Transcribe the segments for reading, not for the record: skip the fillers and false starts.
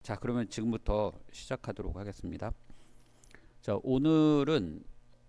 자, 그러면 지금부터 시작하도록 하겠습니다. 자, 오늘은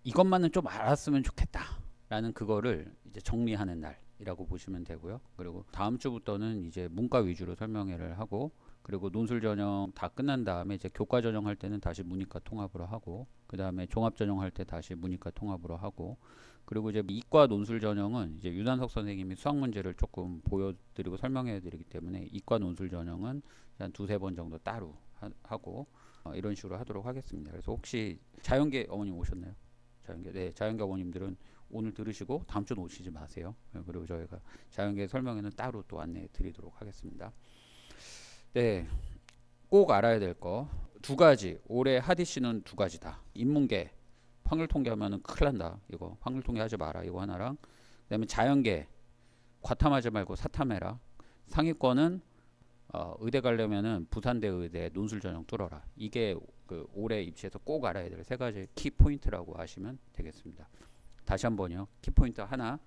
이것만은 좀 알았으면 좋겠다 라는 그거를 이제 정리하는 날이라고 보시면 되고요. 그리고 다음 주부터는 이제 문과 위주로 설명회를 하고, 그리고 논술 전형 다 끝난 다음에 이제 교과 전형 할 때는 다시 문이과 통합으로 하고, 그 다음에 종합 전형 할 때 다시 문이과 통합으로 하고, 그리고 이제 이과 논술 전형은 이제 유단석 선생님이 수학 문제를 조금 보여드리고 설명해 드리기 때문에 이과 논술 전형은 한 두세 번 정도 따로 하고 이런 식으로 하도록 하겠습니다. 그래서 혹시 자연계 어머님 오셨나요? 자연계, 네, 자연계 어머님들은 오늘 들으시고 다음 주는 오시지 마세요. 그리고 저희가 자연계 설명회는 따로 또 안내해 드리도록 하겠습니다. 네, 꼭 알아야 될 거 두 가지. 올해 핫이슈는 두 가지다. 인문계 확률 통계하면은 큰일 난다. 이거 확률 통계 하지 마라. 이거 하나랑, 그다음에 자연계 과탐하지 말고 사탐해라. 상위권은 의대 가려면은 부산대 의대 논술 전형 뚫어라. 이게 그 올해 입시에서 꼭 알아야 될 세 가지 키 포인트라고 하시면 되겠습니다. 다시 한번요. 키 포인트 하나,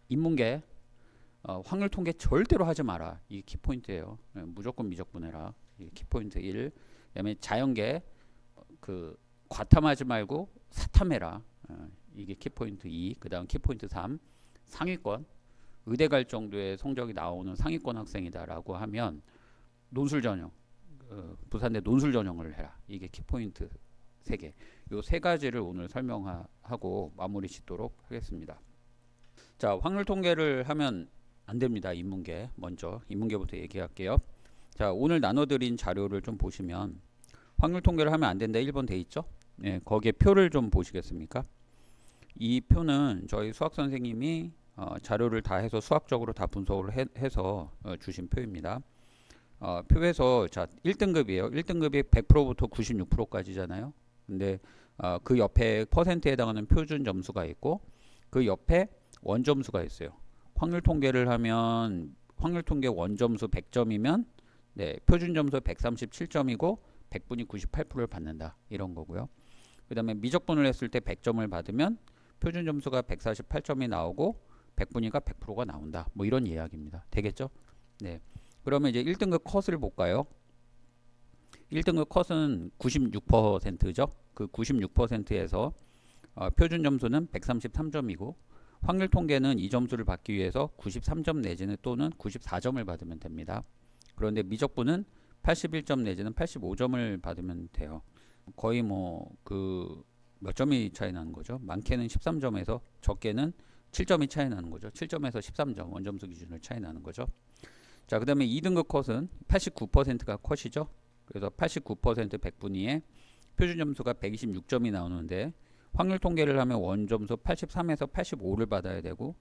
인문계 확률 통계 절대로 하지 마라. 이게 키 포인트예요. 무조건 미적분해라. 이게 키 포인트 1. 그다음에 자연계 그 과탐하지 말고 사탐해라. 이게 키 포인트 2. 그다음 키 포인트 3. 상위권 의대 갈 정도의 성적이 나오는 상위권 학생이다라고 하면 논술 전형, 부산대 논술 전형을 해라. 이게 키포인트 3개. 요 세 가지를 오늘 설명하고 마무리 짓도록 하겠습니다. 자, 확률 통계를 하면 안 됩니다. 인문계 먼저 인문계부터 얘기할게요. 자, 오늘 나눠드린 자료를 좀 보시면 확률 통계를 하면 안 된다 1번 돼 있죠? 네, 거기에 표를 좀 보시겠습니까? 이 표는 저희 수학 선생님이 자료를 다 해서 수학적으로 다 분석을 해서 주신 표입니다. 표에서 자 1등급이에요. 1등급이 100%부터 96%까지잖아요. 근데 그 옆에 퍼센트에 해당하는 표준 점수가 있고 그 옆에 원점수가 있어요. 확률 통계를 하면 확률 통계 원점수 100점이면 네, 표준 점수 137점이고 100분이 98%를 받는다. 이런 거고요. 그 다음에 미적분을 했을 때 100점을 받으면 표준 점수가 148점이 나오고 100분위가 100%가 나온다. 뭐 이런 이야기입니다. 되겠죠? 네. 그러면 이제 1등급 컷을 볼까요? 1등급 컷은 96%죠. 그 96%에서 표준 점수는 133점이고 확률 통계는 이 점수를 받기 위해서 93점 내지는 또는 94점을 받으면 됩니다. 그런데 미적분은 81점 내지는 85점을 받으면 돼요. 거의 뭐 그 몇 점이 차이 나는 거죠? 많게는 13점에서 적게는 7점이 차이 나는 거죠. 7점에서 13점 원점수 기준으로 차이 나는 거죠. 자, 그 다음에 2등급 컷은 89%가 컷이죠. 그래서 89% 100분위에 표준 점수가 126점이 나오는데 확률 통계를 하면 원점수 83에서 85를 받아야 되고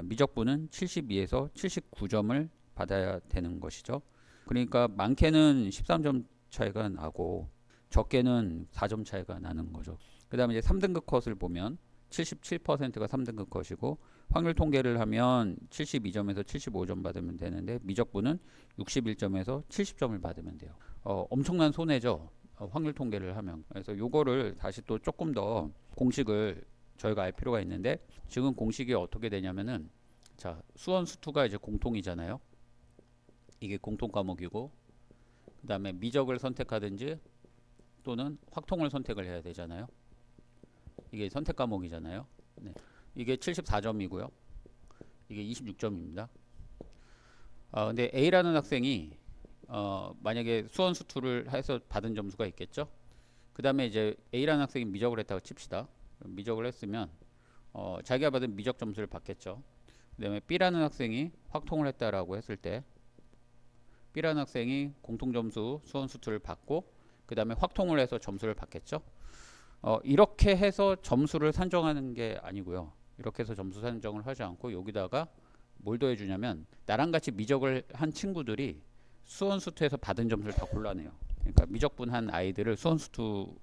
미적분은 72에서 79점을 받아야 되는 것이죠. 그러니까 많게는 13점 차이가 나고 적게는 4점 차이가 나는 거죠. 그 다음에 이제 3등급 컷을 보면 77%가 3등급 컷이고 확률 통계를 하면 72점에서 75점 받으면 되는데 미적분은 61점에서 70점을 받으면 돼요. 엄청난 손해죠. 확률 통계를 하면. 그래서 요거를 다시 또 조금 더 공식을 저희가 알 필요가 있는데 지금 공식이 어떻게 되냐면은 자, 수원 수투가 이제 공통이잖아요. 이게 공통 과목이고 그 다음에 미적을 선택하든지 또는 확통을 선택을 해야 되잖아요. 이게 선택 과목이잖아요. 네. 이게 74점이고요. 이게 26점입니다. 근데 A라는 학생이 만약에 수원 수투를 해서 받은 점수가 있겠죠. 그 다음에 이제 A라는 학생이 미적을 했다고 칩시다. 미적을 했으면 자기가 받은 미적 점수를 받겠죠. 그 다음에 B라는 학생이 확통을 했다라고 했을 때 B라는 학생이 공통점수 수원 수투를 받고 그 다음에 확통을 해서 점수를 받겠죠. 이렇게 해서 점수를 산정하는 게 아니고요. 이렇게 해서 점수 산정을 하지 않고 여기다가 뭘 더해주냐면 나랑 같이 미적을 한 친구들이 수원수투에서 받은 점수를 다 골라내요. 그러니까 미적분한 아이들을 수원수투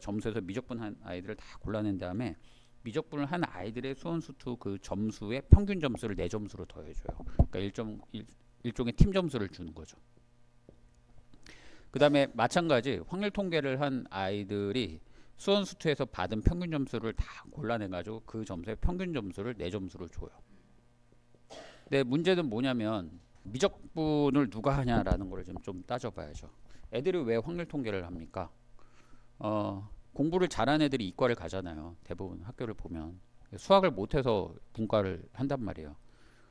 점수에서 미적분한 아이들을 다 골라낸 다음에 미적분을 한 아이들의 수원수투 그 점수의 평균 점수를 4점수로 더해줘요. 그러니까 일종의 팀 점수를 주는 거죠. 그 다음에 마찬가지 확률 통계를 한 아이들이 수원수투에서 받은 평균 점수를 다 골라내가지고 그 점수의 평균 점수를 4점수로 줘요. 근데 문제는 뭐냐면 미적분을 누가 하냐라는 걸 좀 따져봐야죠. 애들이 왜 확률 통계를 합니까? 공부를 잘하는 애들이 이과를 가잖아요. 대부분 학교를 보면 수학을 못해서 분과를 한단 말이에요.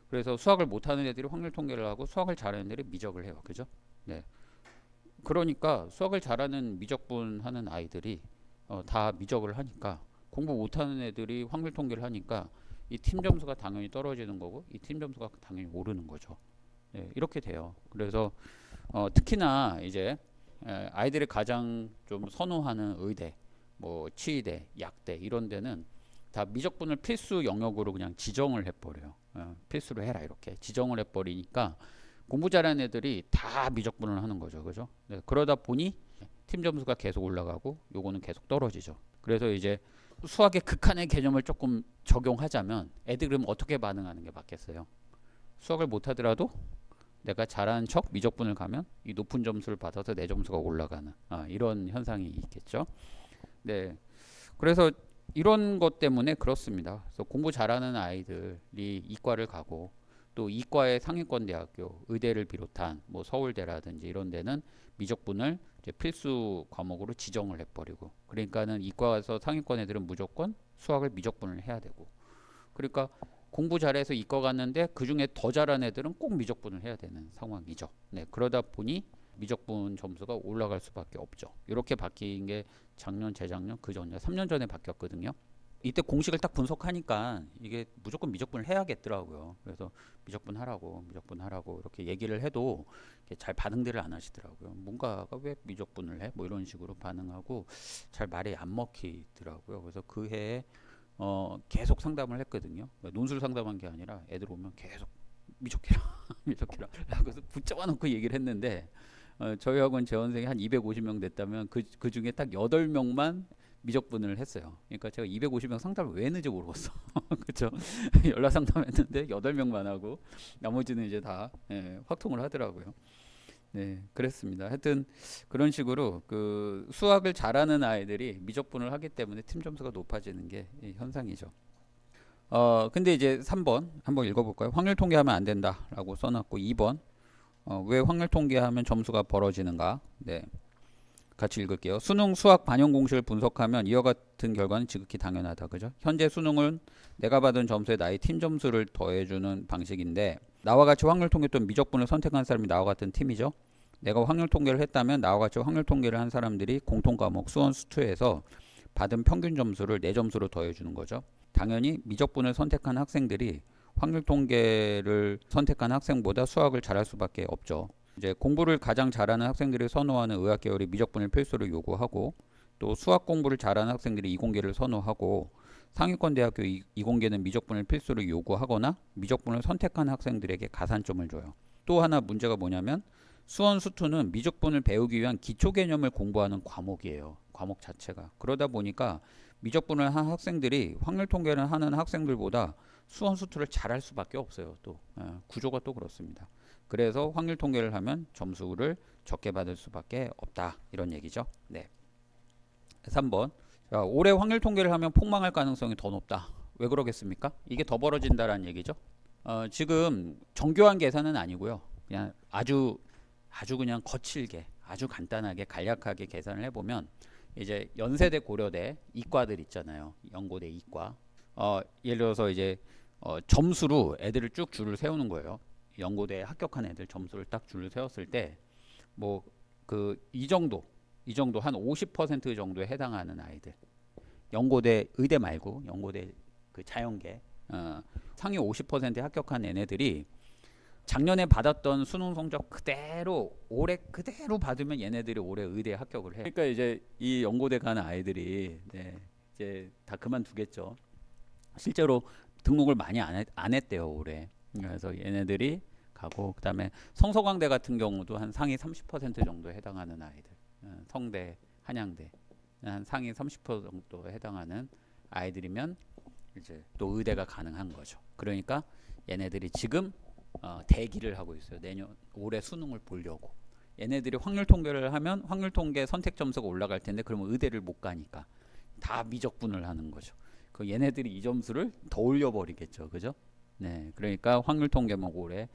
그래서 수학을 못하는 애들이 확률 통계를 하고 수학을 잘하는 애들이 미적을 해요. 그죠? 네. 그러니까 수학을 잘하는 미적분 하는 아이들이 다 미적을 하니까 공부 못하는 애들이 확률 통계를 하니까 이 팀 점수가 당연히 떨어지는 거고 이 팀 점수가 당연히 오르는 거죠. 네, 이렇게 돼요. 그래서 특히나 이제 아이들이 가장 좀 선호하는 의대, 뭐 치의대, 약대 이런 데는 다 미적분을 필수 영역으로 그냥 지정을 해버려요. 필수로 해라 이렇게 지정을 해버리니까 공부 잘하는 애들이 다 미적분을 하는 거죠. 그죠? 네, 그러다 보니 팀 점수가 계속 올라가고 요거는 계속 떨어지죠. 그래서 이제 수학의 극한의 개념을 조금 적용하자면 애들이 그럼 어떻게 반응하는 게 맞겠어요? 수학을 못하더라도 내가 잘하는 척 미적분을 가면 이 높은 점수를 받아서 내 점수가 올라가는 이런 현상이 있겠죠. 네, 그래서 이런 것 때문에 그렇습니다. 그래서 공부 잘하는 아이들이 이과를 가고 또 이과의 상위권 대학교, 의대를 비롯한 뭐 서울대라든지 이런 데는 미적분을 이제 필수 과목으로 지정을 해버리고, 그러니까는 이과에서 상위권 애들은 무조건 수학을 미적분을 해야 되고, 그러니까 공부 잘해서 이과 갔는데 그 중에 더 잘하는 애들은 꼭 미적분을 해야 되는 상황이죠. 네, 그러다 보니 미적분 점수가 올라갈 수밖에 없죠. 이렇게 바뀐 게 작년, 재작년, 그전에 3년 전에 바뀌었거든요. 이때 공식을 딱 분석하니까 이게 무조건 미적분을 해야겠더라고요. 그래서 미적분 하라고 이렇게 얘기를 해도 잘 반응들을 안 하시더라고요. 뭔가가 왜 미적분을 해? 뭐 이런 식으로 반응하고 잘 말이 안 먹히더라고요. 그래서 그 해에 계속 상담을 했거든요. 논술 상담한 게 아니라 애들 오면 계속 미적해라 미적해라 그래서 붙잡아 놓고 얘기를 했는데 저희 학원 재원생이 한 250명 됐다면 그 중에 딱 8명만 미적분을 했어요. 그러니까 제가 250명 상담을 왜 했는지 모르겠어. 그렇죠? 연락 상담했는데 8명만 하고 나머지는 이제 다 확통을 하더라고요. 네, 그랬습니다. 하여튼 그런 식으로 그 수학을 잘하는 아이들이 미적분을 하기 때문에 팀 점수가 높아지는 게 현상이죠. 근데 이제 3번 한번 읽어볼까요? 확률 통계하면 안 된다라고 써놨고 2번 왜 확률 통계하면 점수가 벌어지는가? 네, 같이 읽을게요. 수능 수학 반영 공식을 분석하면 이와 같은 결과는 지극히 당연하다. 그죠? 현재 수능은 내가 받은 점수에 나의 팀 점수를 더해주는 방식인데 나와 같이 확률 통계 또는 미적분을 선택한 사람이 나와 같은 팀이죠. 내가 확률 통계를 했다면 나와 같이 확률 통계를 한 사람들이 공통 과목 수원 수투에서 받은 평균 점수를 내 점수로 더해주는 거죠. 당연히 미적분을 선택한 학생들이 확률 통계를 선택한 학생보다 수학을 잘할 수밖에 없죠. 이제 공부를 가장 잘하는 학생들이 선호하는 의학 계열이 미적분을 필수로 요구하고 또 수학 공부를 잘하는 학생들이 이공계를 선호하고 상위권 대학교 이공계는 미적분을 필수로 요구하거나 미적분을 선택한 학생들에게 가산점을 줘요. 또 하나 문제가 뭐냐면 수원 수투는 미적분을 배우기 위한 기초 개념을 공부하는 과목이에요. 과목 자체가. 그러다 보니까 미적분을 한 학생들이 확률 통계를 하는 학생들보다 수원 수투를 잘할 수밖에 없어요. 또 구조가 또 그렇습니다. 그래서 확률 통계를 하면 점수를 적게 받을 수밖에 없다. 이런 얘기죠. 네. 3번. 자, 올해 확률 통계를 하면 폭망할 가능성이 더 높다. 왜 그러겠습니까? 이게 더 벌어진다라는 얘기죠. 지금 정교한 계산은 아니고요. 그냥 아주 그냥 거칠게, 아주 간단하게 간략하게 계산을 해보면 이제 연세대, 고려대 이과들 있잖아요. 연고대 이과. 예를 들어서 이제 점수로 애들을 쭉 줄을 세우는 거예요. 연고대에 합격한 애들 점수를 딱 줄을 세웠을 때 뭐 그 이 정도 한 50% 정도에 해당하는 아이들, 연고대 의대 말고 연고대 그 자연계 상위 50%에 합격한 얘네들이 작년에 받았던 수능 성적 그대로 올해 그대로 받으면 얘네들이 올해 의대에 합격을 해. 그러니까 이제 이 연고대 가는 아이들이 이제 다 그만두겠죠. 실제로 등록을 많이 안 했대요 올해. 그래서 얘네들이 가고 그다음에 성서광대 같은 경우도 한 상위 30% 정도에 해당하는 아이들, 성대, 한양대 한 상위 30% 정도에 해당하는 아이들이면 이제 또 의대가 가능한 거죠. 그러니까 얘네들이 지금 대기를 하고 있어요. 올해 수능을 보려고. 얘네들이 확률 통계를 하면 확률 통계 선택 점수가 올라갈 텐데 그러면 의대를 못 가니까 다 미적분을 하는 거죠. 그 얘네들이 이 점수를 더 올려버리겠죠, 그죠? 네, 그러니까 확률 통계만 올해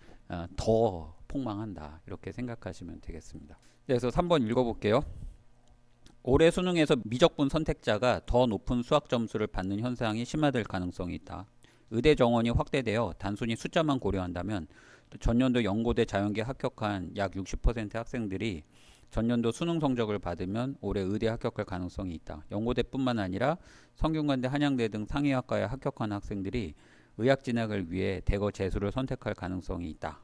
더 폭망한다 이렇게 생각하시면 되겠습니다. 그래서 3번 읽어볼게요. 올해 수능에서 미적분 선택자가 더 높은 수학 점수를 받는 현상이 심화될 가능성이 있다. 의대 정원이 확대되어 단순히 숫자만 고려한다면 전년도 연고대 자연계 합격한 약 60%의 학생들이 전년도 수능 성적을 받으면 올해 의대 합격할 가능성이 있다. 연고대뿐만 아니라 성균관대, 한양대 등 상위학과에 합격한 학생들이 의학 진학을 위해 대거 재수를 선택할 가능성이 있다.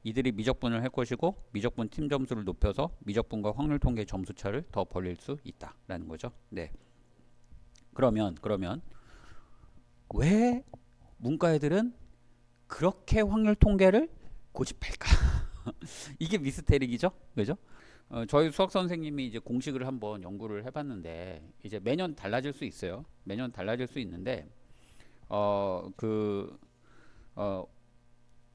이들이 미적분을 할 것이고 미적분 팀 점수를 높여서 미적분과 확률 통계 점수 차를 더 벌릴 수 있다라는 거죠. 네. 그러면 왜 문과 애들은 그렇게 확률 통계를 고집할까? 이게 미스테리기죠, 그죠? 저희 수학 선생님이 이제 공식을 한번 연구를 해봤는데 이제 매년 달라질 수 있어요. 매년 달라질 수 있는데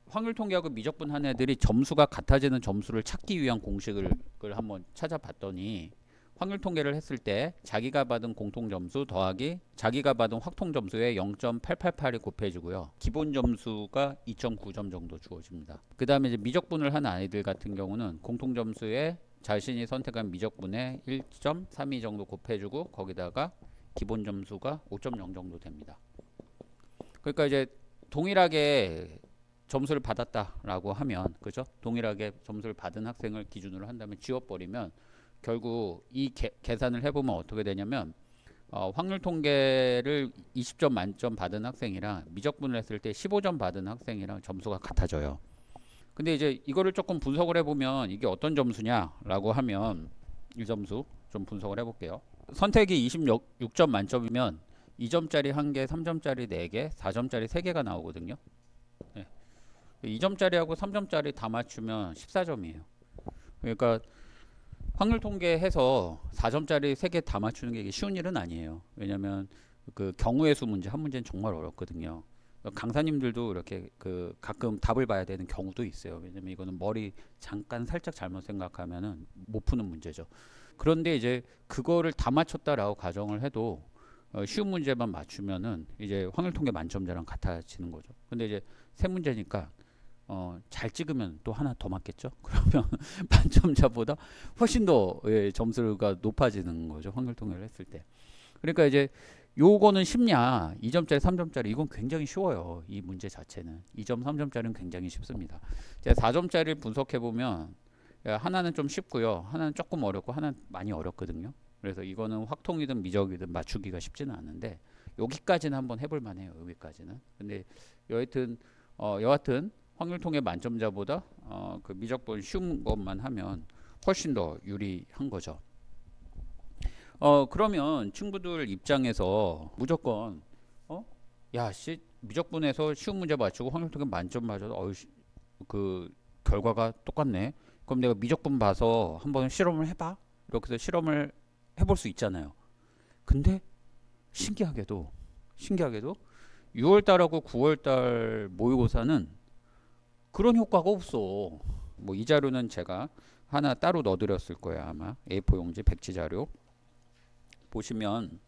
확률 통계하고 미적분 한 애들이 점수가 같아지는 점수를 찾기 위한 공식을 한번 찾아봤더니 확률 통계를 했을 때 자기가 받은 공통 점수 더하기 자기가 받은 확통 점수에 0.888이 곱해지고요. 기본 점수가 2.9점 정도 주어집니다. 그 다음에 이제 미적분을 한 아이들 같은 경우는 공통 점수에 자신이 선택한 미적분에 1.32 정도 곱해주고 거기다가 기본 점수가 5.0 정도 됩니다. 그러니까 이제 동일하게 점수를 받았다라고 하면, 그죠? 동일하게 점수를 받은 학생을 기준으로 한다면 지워버리면 결국 이 계산을 해보면 어떻게 되냐면 확률 통계를 20점 만점 받은 학생이랑 미적분을 했을 때 15점 받은 학생이랑 점수가 같아져요. 근데 이제 이거를 조금 분석을 해보면 이게 어떤 점수냐라고 하면 이 점수 좀 분석을 해볼게요. 선택이 26점 만점이면 2점짜리 1개, 3점짜리 4개, 4점짜리 3개가 나오거든요. 네. 2점짜리하고 3점짜리 다 맞추면 14점이에요. 그러니까 확률 통계해서 4점짜리 3개 다 맞추는 게 쉬운 일은 아니에요. 왜냐면 그 경우의 수 문제 한 문제는 정말 어렵거든요. 강사님들도 이렇게 그 가끔 답을 봐야 되는 경우도 있어요. 왜냐면 이거는 머리 잠깐 살짝 잘못 생각하면은 못 푸는 문제죠. 그런데 이제 그거를 다 맞췄다라고 가정을 해도 쉬운 문제만 맞추면은 이제 확률 통계 만점자랑 같아지는 거죠. 근데 이제 세 문제니까 잘 찍으면 또 하나 더 맞겠죠. 그러면 만점자보다 훨씬 더 점수가 높아지는 거죠. 확률 통계를 했을 때. 그러니까 이제 요거는 쉽냐? 2점짜리, 3점짜리 이건 굉장히 쉬워요. 이 문제 자체는 2점, 3점짜리는 굉장히 쉽습니다. 제가 4점짜리를 분석해 보면 하나는 좀 쉽고요. 하나는 조금 어렵고 하나는 많이 어렵거든요. 그래서 이거는 확통이든 미적이든 맞추기가 쉽지는 않은데 여기까지는 한번 해볼 만해요. 여기까지는. 근데 여하튼 확률 통계 만점자보다 그 미적분 쉬운 것만 하면 훨씬 더 유리한 거죠. 그러면 친구들 입장에서 무조건 야씨 미적분에서 쉬운 문제 맞추고 확률 통계 만점 맞아도 그 결과가 똑같네. 그럼 내가 미적분 봐서 한번 실험을 해봐. 이렇게 해서 실험을 해볼 수 있잖아요. 근데 신기하게도 6월달하고 9월달 모의고사는 그런 효과가 없어. 뭐 이 자료는 제가 하나 따로 넣어드렸을 거예요. 아마 A4 용지 백지 자료 보시면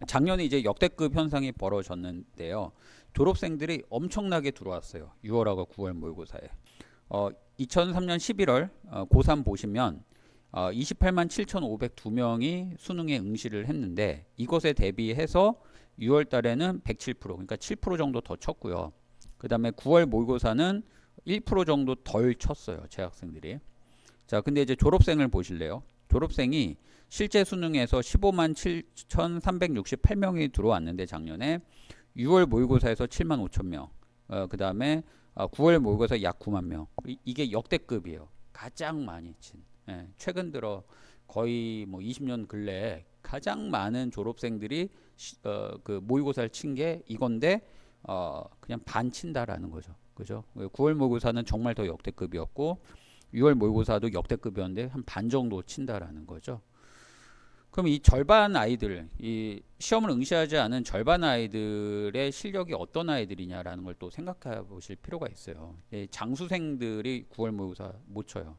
작년에 이제 역대급 현상이 벌어졌는데요. 졸업생들이 엄청나게 들어왔어요. 6월하고 9월 모의고사에. 2003년 11월 고3 보시면 28만 7,502명이 수능에 응시를 했는데 이것에 대비해서 6월 달에는 107%, 그러니까 7% 정도 더 쳤고요. 그 다음에 9월 모의고사는 1% 정도 덜 쳤어요. 재학생들이. 자, 근데 이제 졸업생을 보실래요? 졸업생이 실제 수능에서 15만 7,368명이 들어왔는데 작년에 6월 모의고사에서 7만 5천 명, 그 다음에 9월 모의고사 약 9만 명. 이게 역대급이에요. 가장 많이 친. 최근 들어 거의 뭐 20년 근래에 가장 많은 졸업생들이 그 모의고사를 친 게 이건데 그냥 반 친다라는 거죠. 그죠? 9월 모의고사는 정말 더 역대급이었고 6월 모의고사도 역대급이었는데 한 반 정도 친다라는 거죠. 그럼 이 절반 아이들, 이 시험을 응시하지 않은 절반 아이들의 실력이 어떤 아이들이냐라는 걸 또 생각해 보실 필요가 있어요. 장수생들이 9월 모의고사 못 쳐요.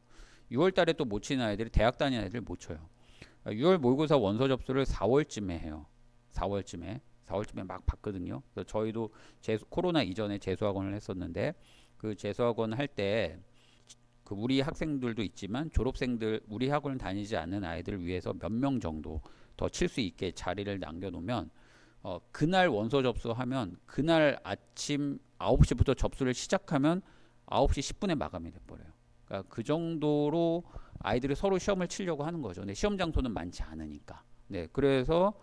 6월 달에 또 못 치는 아이들이 대학 다니는 아이들 못 쳐요. 6월 모의고사 원서 접수를 4월쯤에 해요. 4월쯤에 막 받거든요. 그래서 저희도 코로나 이전에 재수학원을 했었는데 그 재수학원 할 때 그 우리 학생들도 있지만 졸업생들, 우리 학원을 다니지 않는 아이들을 위해서 몇 명 정도 더 칠 수 있게 자리를 남겨놓으면 그날 원서 접수하면 그날 아침 9시부터 접수를 시작하면 9시 10분에 마감이 돼버려요. 그러니까 그 정도로 아이들이 서로 시험을 치려고 하는 거죠. 근데 시험 장소는 많지 않으니까. 네, 그래서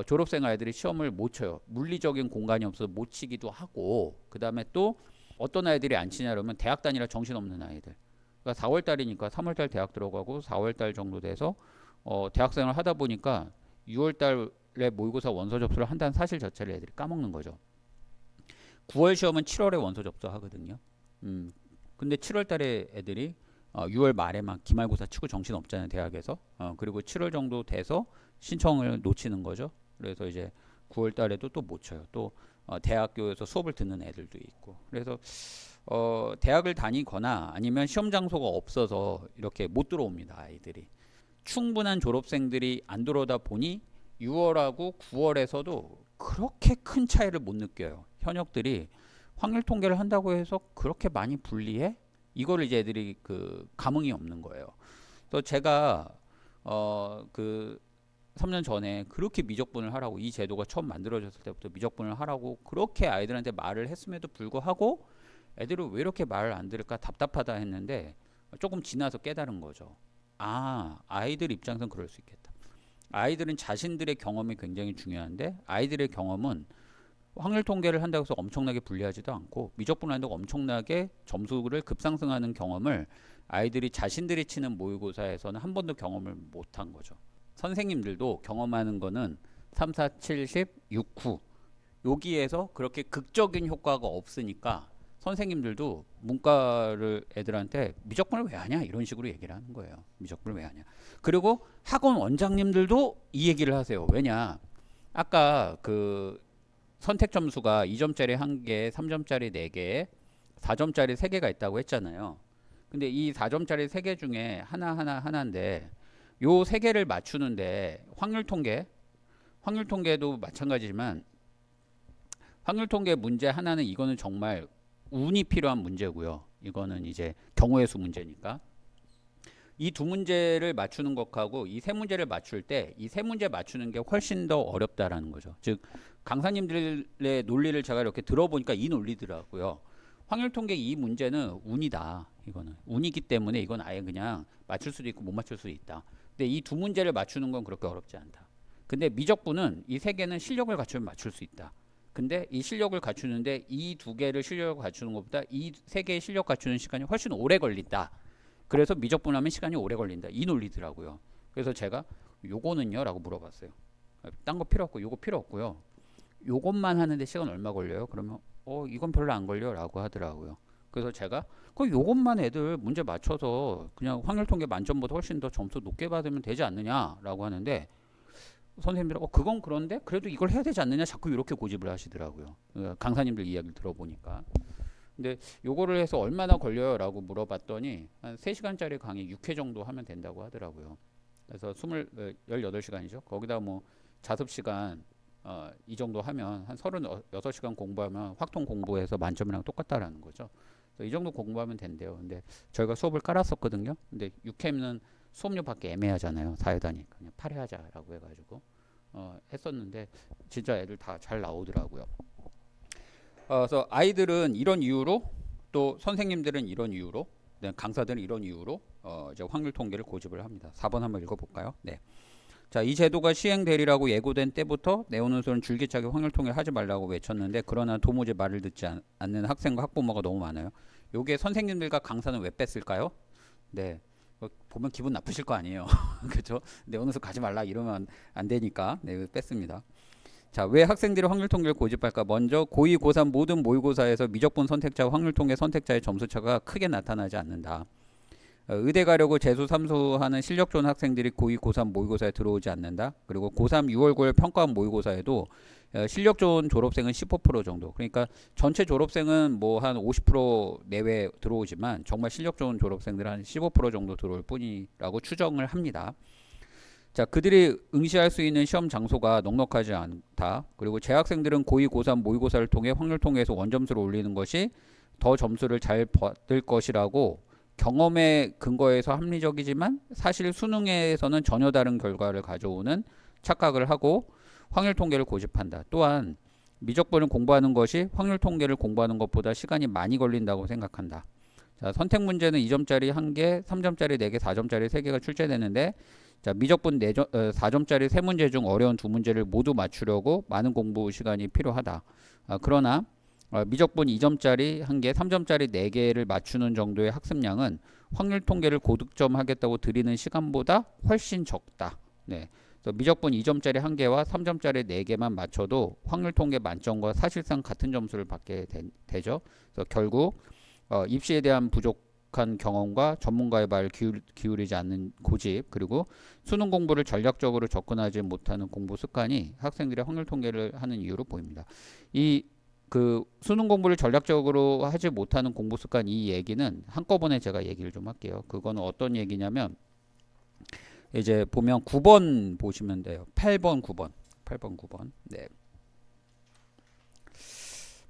졸업생 아이들이 시험을 못 쳐요. 물리적인 공간이 없어서 못 치기도 하고, 그 다음에 또 어떤 아이들이 안 치냐 그러면 대학 다니라 정신없는 아이들. 그러니까 4월 달이니까 3월 달 대학 들어가고 4월 달 정도 돼서 대학생을 하다 보니까 6월 달에 모의고사 원서 접수를 한다는 사실 자체를 애들이 까먹는 거죠. 9월 시험은 7월에 원서 접수하거든요. 근데 7월 달에 애들이 6월 말에만 기말고사 치고 정신 없잖아요, 대학에서. 그리고 7월 정도 돼서 신청을 놓치는 거죠. 그래서 이제 9월 달에도 또 못 쳐요. 또 대학교에서 수업을 듣는 애들도 있고. 그래서 대학을 다니거나 아니면 시험 장소가 없어서 이렇게 못 들어옵니다, 아이들이. 충분한 졸업생들이 안 들어오다 보니 6월하고 9월에서도 그렇게 큰 차이를 못 느껴요. 현역들이 확률 통계를 한다고 해서 그렇게 많이 불리해? 이거를 이제 애들이 그 감흥이 없는 거예요. 그래서 제가 그 3년 전에 그렇게 미적분을 하라고, 이 제도가 처음 만들어졌을 때부터 미적분을 하라고 그렇게 아이들한테 말을 했음에도 불구하고 애들은 왜 이렇게 말을 안 들을까 답답하다 했는데 조금 지나서 깨달은 거죠. 아이들 입장에서는 그럴 수 있겠다. 아이들은 자신들의 경험이 굉장히 중요한데 아이들의 경험은 확률 통계를 한다고 해서 엄청나게 불리하지도 않고 미적분을 한다고 엄청나게 점수를 급상승하는 경험을 아이들이 자신들이 치는 모의고사에서는 한 번도 경험을 못한 거죠. 선생님들도 경험하는 거는 3, 4, 7, 10, 6, 9 여기에서 그렇게 극적인 효과가 없으니까 선생님들도 문과를 애들한테 미적분을 왜 하냐 이런 식으로 얘기를 하는 거예요. 미적분을 왜 하냐. 그리고 학원 원장님들도 이 얘기를 하세요. 왜냐, 아까 그 선택 점수가 2점짜리 1개, 3점짜리 4개, 4점짜리 3개가 있다고 했잖아요. 근데 이 4점짜리 3개 중에 하나인데 요 3개를 맞추는데 확률 통계도 마찬가지지만 확률 통계 문제 하나는 이거는 정말 운이 필요한 문제고요. 이거는 이제 경우의 수 문제니까. 이 두 문제를 맞추는 것하고 이 세 문제를 맞출 때 이 세 문제 맞추는 게 훨씬 더 어렵다라는 거죠. 즉 강사님들의 논리를 제가 이렇게 들어보니까 이 논리더라고요. 확률 통계 이 문제는 운이다. 이거는 운이기 때문에 이건 아예 그냥 맞출 수도 있고 못 맞출 수도 있다. 근데 이 두 문제를 맞추는 건 그렇게 어렵지 않다. 근데 미적분은 이 세 개는 실력을 갖추면 맞출 수 있다. 근데 이 실력을 갖추는데 이 두 개를 실력을 갖추는 것보다 이 세 개의 실력 갖추는 시간이 훨씬 오래 걸린다. 그래서 미적분 하면 시간이 오래 걸린다. 이 논리더라고요. 그래서 제가 요거는요? 라고 물어봤어요. 딴 거 필요 없고 요거 필요 없고요. 요것만 하는데 시간 얼마 걸려요? 그러면 이건 별로 안 걸려 라고 하더라고요. 그래서 제가 요것만 애들 문제 맞춰서 그냥 확률 통계 만점보다 훨씬 더 점수 높게 받으면 되지 않느냐 라고 하는데 선생님들은 그건 그런데 그래도 이걸 해야 되지 않느냐 자꾸 이렇게 고집을 하시더라고요. 강사님들 이야기를 들어보니까. 근데 요거를 해서 얼마나 걸려요? 라고 물어봤더니 한 3시간짜리 강의 6회 정도 하면 된다고 하더라고요. 그래서 18시간이죠. 거기다 뭐 자습시간 이 정도 하면 한 36시간 공부하면 확통 공부해서 만점이랑 똑같다라는 거죠. 그래서 이 정도 공부하면 된대요. 근데 저희가 수업을 깔았었거든요. 근데 6회는 수업료 받기 애매하잖아요. 4회다니까 그냥 8회 하자라고 해가지고 했었는데 진짜 애들 다 잘 나오더라고요. 그래서 아이들은 이런 이유로 또 선생님들은 이런 이유로 강사들은 이런 이유로 이제 확률 통계를 고집을 합니다. 4번 한번 읽어볼까요? 네. 자, 이 제도가 시행되리라고 예고된 때부터 내오는소는 줄기차게 확률 통계를 하지 말라고 외쳤는데 그러나 도무지 말을 듣지 않는 학생과 학부모가 너무 많아요. 요게 선생님들과 강사는 왜 뺐을까요? 네. 보면 기분 나쁘실 거 아니에요. 그렇죠? 내오는소 가지 말라 이러면 안 되니까 네, 뺐습니다. 자, 왜 학생들이 확률 통계를 고집할까? 먼저 고2, 고3 모든 모의고사에서 미적분 선택자와 확률 통계 선택자의 점수차가 크게 나타나지 않는다. 의대 가려고 재수, 삼수하는 실력 좋은 학생들이 고2, 고3 모의고사에 들어오지 않는다. 그리고 고3, 6월, 9월 평가 모의고사에도 실력 좋은 졸업생은 15% 정도. 그러니까 전체 졸업생은 뭐 한 50% 내외 들어오지만 정말 실력 좋은 졸업생들은 한 15% 정도 들어올 뿐이라고 추정을 합니다. 자, 그들이 응시할 수 있는 시험 장소가 넉넉하지 않다. 그리고 재학생들은 고2, 고3 모의고사를 통해 확률 통계에서 원점수를 올리는 것이 더 점수를 잘 받을 것이라고 경험에 근거해서 합리적이지만 사실 수능에서는 전혀 다른 결과를 가져오는 착각을 하고 확률 통계를 고집한다. 또한 미적분을 공부하는 것이 확률 통계를 공부하는 것보다 시간이 많이 걸린다고 생각한다. 자, 선택 문제는 2점짜리 1개, 3점짜리 4개, 4점짜리 3개가 출제되는데, 자, 미적분 4점짜리 3문제 중 어려운 2문제를 모두 맞추려고 많은 공부 시간이 필요하다. 그러나 미적분 2점짜리 1개, 3점짜리 4개를 맞추는 정도의 학습량은 확률 통계를 고득점 하겠다고 들이는 시간보다 훨씬 적다. 네. 미적분 2점짜리 1개와 3점짜리 4개만 맞춰도 확률 통계 만점과 사실상 같은 점수를 받게 되죠. 그래서 결국 입시에 대한 부족한 경험과 전문가의 말을 기울이지 않는 고집, 그리고 수능 공부를 전략적으로 접근하지 못하는 공부 습관이 학생들의 확률 통계를 하는 이유로 보입니다. 그 수능 공부를 전략적으로 하지 못하는 공부 습관, 이 얘기는 한꺼번에 제가 얘기를 좀 할게요. 그거는 어떤 얘기냐면, 이제 보면 9번 보시면 돼요. 8번, 9번. 8번, 9번. 네.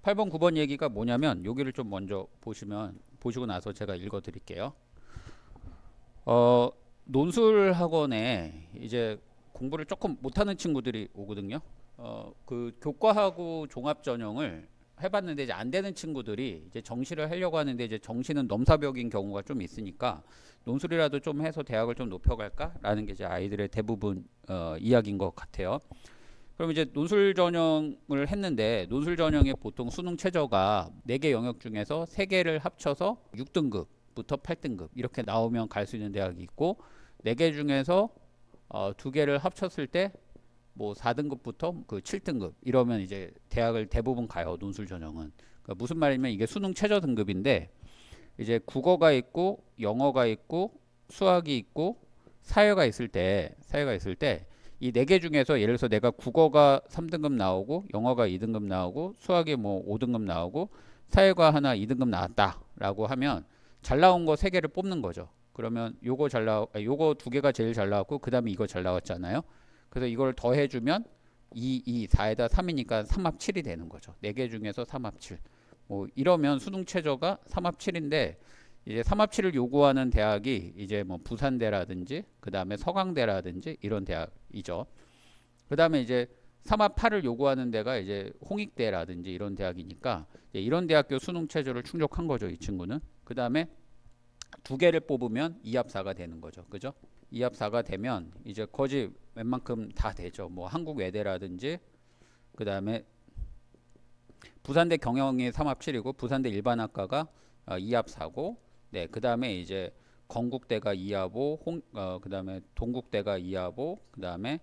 8번, 9번 얘기가 뭐냐면, 여기를 좀 먼저 보시고 나서 제가 읽어 드릴게요. 논술 학원에 이제 공부를 조금 못하는 친구들이 오거든요. 그 교과하고 종합 전형을 해봤는데 이제 안 되는 친구들이 이제 정시를 하려고 하는데, 이제 정시는 넘사벽인 경우가 좀 있으니까 논술이라도 좀 해서 대학을 좀 높여갈까라는 게 이제 아이들의 대부분 이야기인 것 같아요. 그럼 이제 논술 전형을 했는데, 논술 전형의 보통 수능 최저가 4개 영역 중에서 3개를 합쳐서 6등급부터 8등급 이렇게 나오면 갈 수 있는 대학이 있고, 4개 중에서 2개를 합쳤을 때 뭐 4등급부터 그 7등급 이러면 이제 대학을 대부분 가요. 논술 전형은. 그러니까 무슨 말이냐면, 이게 수능 최저 등급인데, 이제 국어가 있고 영어가 있고 수학이 있고 사회가 있을 때 이 4개 중에서 예를 들어서 내가 국어가 3등급 나오고 영어가 2등급 나오고 수학이 뭐 5등급 나오고 사회가 하나 2등급 나왔다라고 하면 잘 나온 거 3개를 뽑는 거죠. 그러면 요거 2개가 제일 잘 나왔고 그다음에 이거 잘 나왔잖아요. 그래서 이걸 더해주면 4에다 3이니까 3합 7이 되는 거죠. 4개 중에서 3합 7. 뭐 이러면 수능 최저가 3합 7인데, 이제 3합 7을 요구하는 대학이 이제 뭐 부산대라든지 그 다음에 서강대라든지 이런 대학이죠. 그 다음에 이제 3합 8을 요구하는 데가 이제 홍익대라든지 이런 대학이니까 이런 대학교 수능 최저를 충족한 거죠, 이 친구는. 그 다음에 2개를 뽑으면 2합 4가 되는 거죠. 그죠? 2합 4가 되면 이제 거의 웬만큼 다 되죠. 뭐 한국외대라든지 그 다음에 부산대 경영이 3합 7이고 부산대 일반학과가 2합 4고, 네, 그 다음에 이제 건국대가 2합 5, 그 다음에 동국대가 2합 5, 그 다음에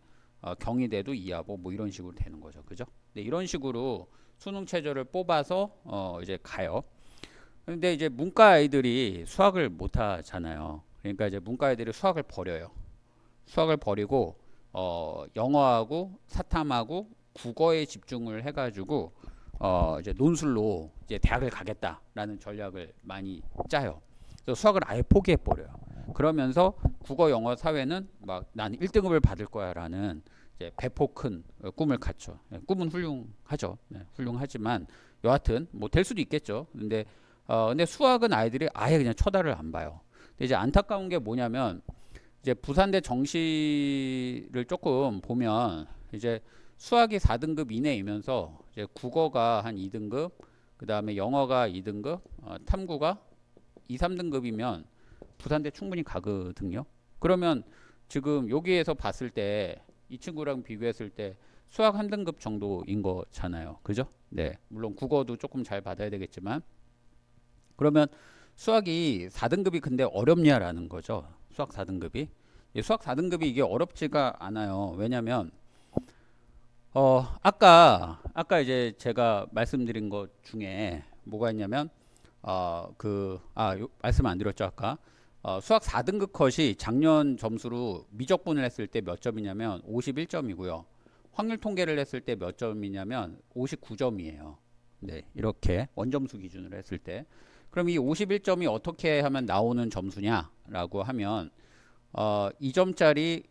경희대도 2합 5, 뭐 이런 식으로 되는 거죠. 그죠? 네, 이런 식으로 수능 최저를 뽑아서 이제 가요. 근데 이제 문과 아이들이 수학을 못 하잖아요. 그러니까 이제 문과 아이들이 수학을 버려요. 수학을 버리고 영어하고 사탐하고 국어에 집중을 해가지고 이제 논술로 이제 대학을 가겠다라는 전략을 많이 짜요. 그래서 수학을 아예 포기해 버려요. 그러면서 국어, 영어, 사회는 막 난 1등급을 받을 거야라는 이제 배포 큰 꿈을 갖죠. 꿈은 훌륭하죠. 네, 훌륭하지만 여하튼 뭐 될 수도 있겠죠. 근데 수학은 아이들이 아예 그냥 쳐다를 안 봐요. 근데 이제 안타까운 게 뭐냐면, 이제 부산대 정시를 조금 보면 이제 수학이 4등급 이내이면서 이제 국어가 한 2등급, 그 다음에 영어가 2등급, 탐구가 2, 3등급이면 부산대 충분히 가거든요. 그러면 지금 여기에서 봤을 때 이 친구랑 비교했을 때 수학 1등급 정도인 거잖아요. 그죠? 네. 물론 국어도 조금 잘 받아야 되겠지만, 그러면 수학이 4등급이 근데 어렵냐라는 거죠. 수학 4등급이. 수학 4등급이 이게 어렵지가 않아요. 왜냐면 아까 이제 제가 말씀드린 것 중에 뭐가 있냐면 말씀 안 드렸죠 아까. 수학 4등급 컷이 작년 점수로 미적분을 했을 때 몇 점이냐면 51점이고요. 확률 통계를 했을 때 몇 점이냐면 59점이에요. 네, 이렇게 원점수 기준으로 했을 때. 그럼 이 51점이 어떻게 하면 나오는 점수냐라고 하면 2점짜리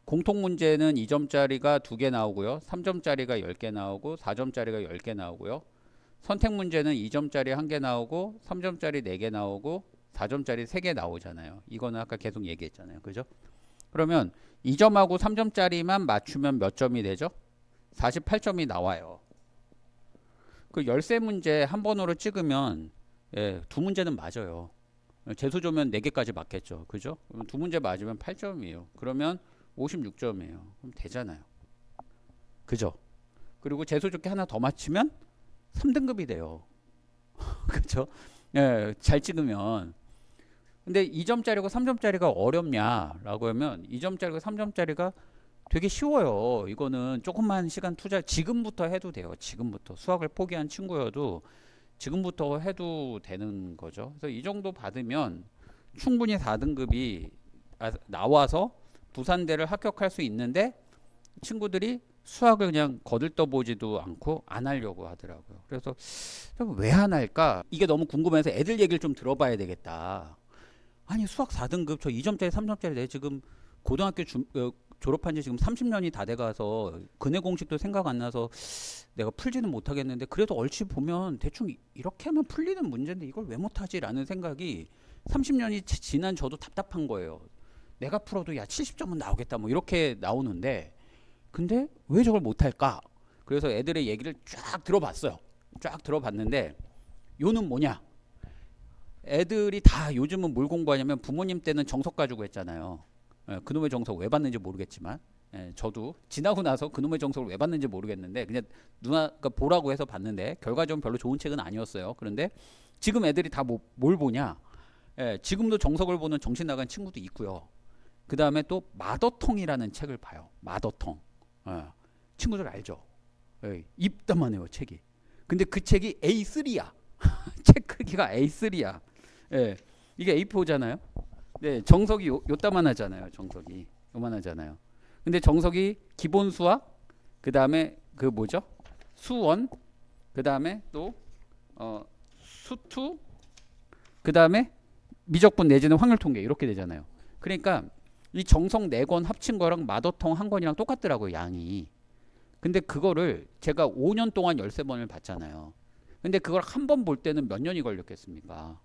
공통 문제는 2점짜리가 2개 나오고요. 3점짜리가 10개 나오고 4점짜리가 10개 나오고요. 선택 문제는 2점짜리 1개 나오고 3점짜리 4개 나오고 4점짜리 3개 나오잖아요. 이거는 아까 계속 얘기했잖아요. 그죠? 그러면 2점하고 3점짜리만 맞추면 몇 점이 되죠? 48점이 나와요. 그 열세 문제 한 번으로 찍으면 예, 두 문제는 맞아요. 재수조면 4개까지 맞겠죠. 그죠? 그럼 두 문제 맞으면 8점이에요. 그러면 56점이에요. 그럼 되잖아요. 그죠? 그리고 재수조기 하나 더 맞추면 3등급이 돼요. 그죠? 예, 잘 찍으면. 근데 2점짜리고 3점짜리가 어렵냐라고 하면 2점짜리고 3점짜리가 되게 쉬워요. 이거는 조금만 시간 투자 지금부터 해도 돼요. 지금부터 수학을 포기한 친구여도 지금부터 해도 되는 거죠. 그래서 이 정도 받으면 충분히 4등급이 나와서 부산대를 합격할 수 있는데 친구들이 수학을 그냥 거들떠보지도 않고 안 하려고 하더라고요. 그래서 왜 안 할까? 이게 너무 궁금해서 애들 얘기를 좀 들어봐야 되겠다. 아니 수학 4등급 저 2점짜리 3점짜리 내 지금 고등학교 졸업한 지 지금 30년이 다 돼가서 근해 공식도 생각 안 나서 내가 풀지는 못하겠는데 그래도 얼추 보면 대충 이렇게 하면 풀리는 문제인데 이걸 왜 못하지? 라는 생각이 30년이 지난 저도 답답한 거예요. 내가 풀어도 야 70점은 나오겠다 뭐 이렇게 나오는데 근데 왜 저걸 못할까? 그래서 애들의 얘기를 쫙 들어봤어요. 쫙 들어봤는데 요는 뭐냐? 애들이 다 요즘은 뭘 공부하냐면 부모님 때는 정석 가지고 했잖아요. 그놈의 정석 왜 받는지 모르겠지만 저도 지나고 나서 그놈의 정석을 왜 받는지 모르겠는데 그냥 누나가 보라고 해서 봤는데 결과적으로 별로 좋은 책은 아니었어요. 그런데 지금 애들이 다 뭘 보냐? 지금도 정석을 보는 정신 나간 친구도 있고요. 그 다음에 또 마더텅이라는 책을 봐요. 마더텅. 친구들 알죠? 입다만해요 책이. 근데 그 책이 A3야. 책 크기가 A3야. 이게 A4잖아요. 네, 정석이 요따만하잖아요. 정석이 요만하잖아요. 근데 정석이 기본 수학, 그 다음에 그 뭐죠? 수원, 그 다음에 또 수투, 그 다음에 미적분 내지는 확률통계 이렇게 되잖아요. 그러니까 이 정석 4권 합친 거랑 마더텅 한 권이랑 똑같더라고요. 양이. 근데 그거를 제가 5년 동안 13번을 봤잖아요. 근데 그걸 한 번 볼 때는 몇 년이 걸렸겠습니까?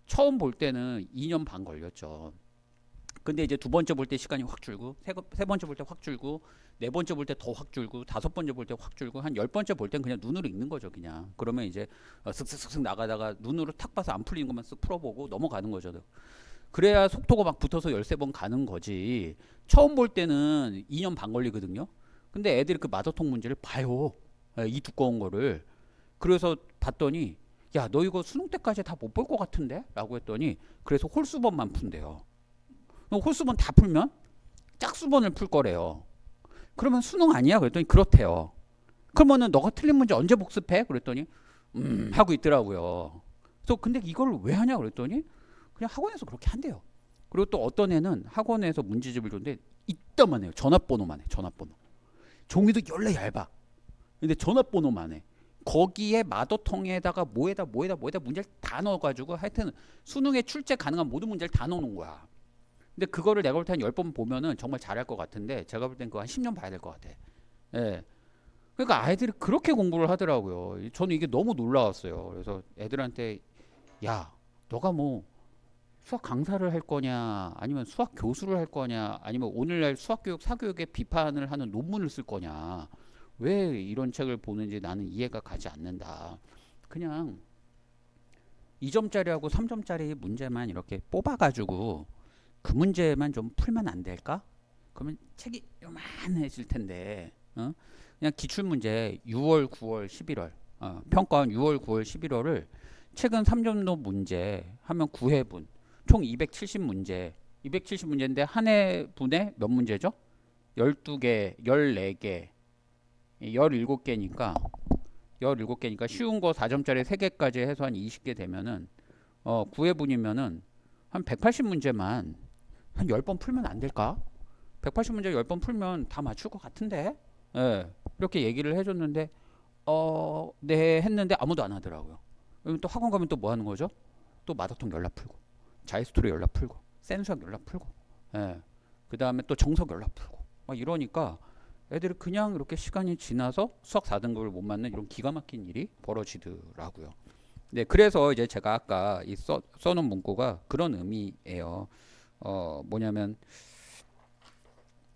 처음 볼 때는 2년 반 걸렸죠. 근데 이제 두 번째 볼 때 시간이 확 줄고 세 번째 볼 때 확 줄고 네 번째 볼 때 더 확 줄고 다섯 번째 볼 때 확 줄고 한 10번째 볼 땐 그냥 눈으로 읽는 거죠. 그냥 그러면 이제 슥슥슥 나가다가 눈으로 탁 봐서 안 풀리는 것만 쓱 풀어보고 넘어가는 거죠. 그래야 속도가 막 붙어서 13번 가는 거지. 처음 볼 때는 2년 반 걸리거든요. 근데 애들이 그 마더통 문제를 봐요. 이 두꺼운 거를. 그래서 봤더니 야 너 이거 수능 때까지 다 못 볼 것 같은데? 라고 했더니 그래서 홀수번만 푼대요. 홀수번 다 풀면 짝수번을 풀 거래요. 그러면 수능 아니야? 그랬더니 그렇대요. 그러면은 너가 틀린 문제 언제 복습해? 그랬더니 하고 있더라고요. 그래서 근데 이걸 왜 하냐? 그랬더니 그냥 학원에서 그렇게 한대요. 그리고 또 어떤 애는 학원에서 문제집을 줬는데 이따만 해요. 전화번호만 해. 전화번호. 종이도 열래 얇아. 근데 전화번호만 해. 거기에 마더통에다가 뭐에다 문제를 다 넣어가지고 하여튼 수능에 출제 가능한 모든 문제를 다 넣어놓은 거야. 근데 그거를 내가 볼 때 한 10번 보면은 정말 잘할 것 같은데 제가 볼 땐 그거 한 10년 봐야 될 것 같아. 예. 그러니까 아이들이 그렇게 공부를 하더라고요. 저는 이게 너무 놀라웠어요. 그래서 애들한테 야 너가 뭐 수학 강사를 할 거냐 아니면 수학 교수를 할 거냐 아니면 오늘날 수학교육 사교육에 비판을 하는 논문을 쓸 거냐 왜 이런 책을 보는지 나는 이해가 가지 않는다. 그냥 2점짜리하고 3점짜리 문제만 이렇게 뽑아가지고 그 문제만 좀 풀면 안 될까? 그러면 책이 요만해질 텐데 그냥 기출문제 6월 9월 11월 평가원 6월 9월 11월을 최근 3점도 문제 하면 9회분 총 270문제 270문제인데 한 해분에 몇 문제죠? 12개 14개 17개니까 17개니까 쉬운 거 4점짜리 3개까지 해서 한 20개 되면은 9회분이면은 한 180문제만 한 10번 풀면 안 될까? 180문제 10번 풀면 다 맞출 것 같은데? 예. 이렇게 얘기를 해줬는데 네 했는데 아무도 안 하더라고요. 그럼 또 학원 가면 또 뭐 하는 거죠? 또 마더통 연락 풀고 자이스토리 연락 풀고 센수학 연락 풀고 그 다음에 또 정석 연락 풀고 막 이러니까 애들이 그냥 이렇게 시간이 지나서 수학 4등급을 못 맞는 이런 기가 막힌 일이 벌어지더라고요. 네, 그래서 이제 제가 아까 써놓은 문구가 그런 의미예요. 뭐냐면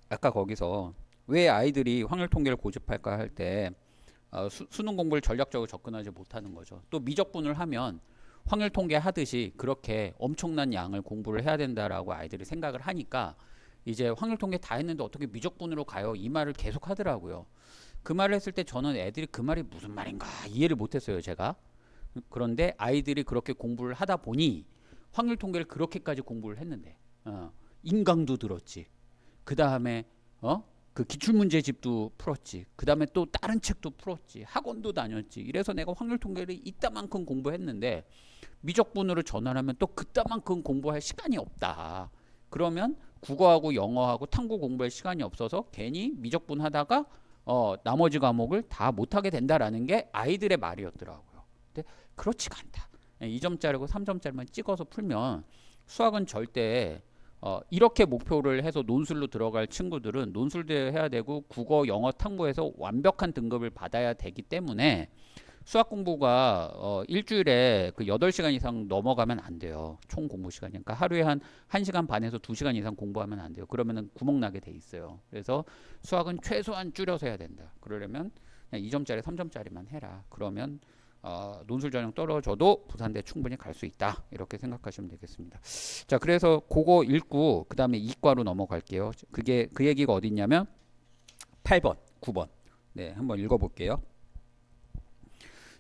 아까 거기서 왜 아이들이 확률 통계를 고집할까 할 때 수능 공부를 전략적으로 접근하지 못하는 거죠. 또 미적분을 하면 확률 통계 하듯이 그렇게 엄청난 양을 공부를 해야 된다라고 아이들이 생각을 하니까 이제 확률 통계 다 했는데 어떻게 미적분으로 가요? 이 말을 계속 하더라고요. 그 말을 했을 때 저는 애들이 그 말이 무슨 말인가 이해를 못했어요, 제가. 그런데 아이들이 그렇게 공부를 하다 보니 확률 통계를 그렇게까지 공부를 했는데 인강도 들었지. 그 다음에 그 기출문제집도 풀었지. 그 다음에 또 다른 책도 풀었지. 학원도 다녔지. 이래서 내가 확률 통계를 이따만큼 공부했는데 미적분으로 전환하면 또 그따만큼 공부할 시간이 없다. 그러면 국어하고 영어하고 탐구 공부할 시간이 없어서 괜히 미적분 하다가 나머지 과목을 다 못하게 된다라는 게 아이들의 말이었더라고요. 근데 그렇지가 않다. 2점짜리고 3점짜리만 찍어서 풀면 수학은 절대 이렇게 목표를 해서 논술로 들어갈 친구들은 논술도 해야 되고 국어 영어 탐구에서 완벽한 등급을 받아야 되기 때문에 수학 공부가 일주일에 그 8시간 이상 넘어가면 안 돼요. 총 공부 시간이. 그러니까 하루에 한 1시간 반에서 2시간 이상 공부하면 안 돼요. 그러면은 구멍 나게 돼 있어요. 그래서 수학은 최소한 줄여서 해야 된다. 그러려면 그냥 2점짜리 3점짜리만 해라. 그러면 논술 전형 떨어져도 부산대 충분히 갈 수 있다. 이렇게 생각하시면 되겠습니다. 자, 그래서 그거 읽고 그 다음에 이과로 넘어갈게요. 그게 그 얘기가 어디 있냐면 8번, 9번. 네, 한번 읽어볼게요.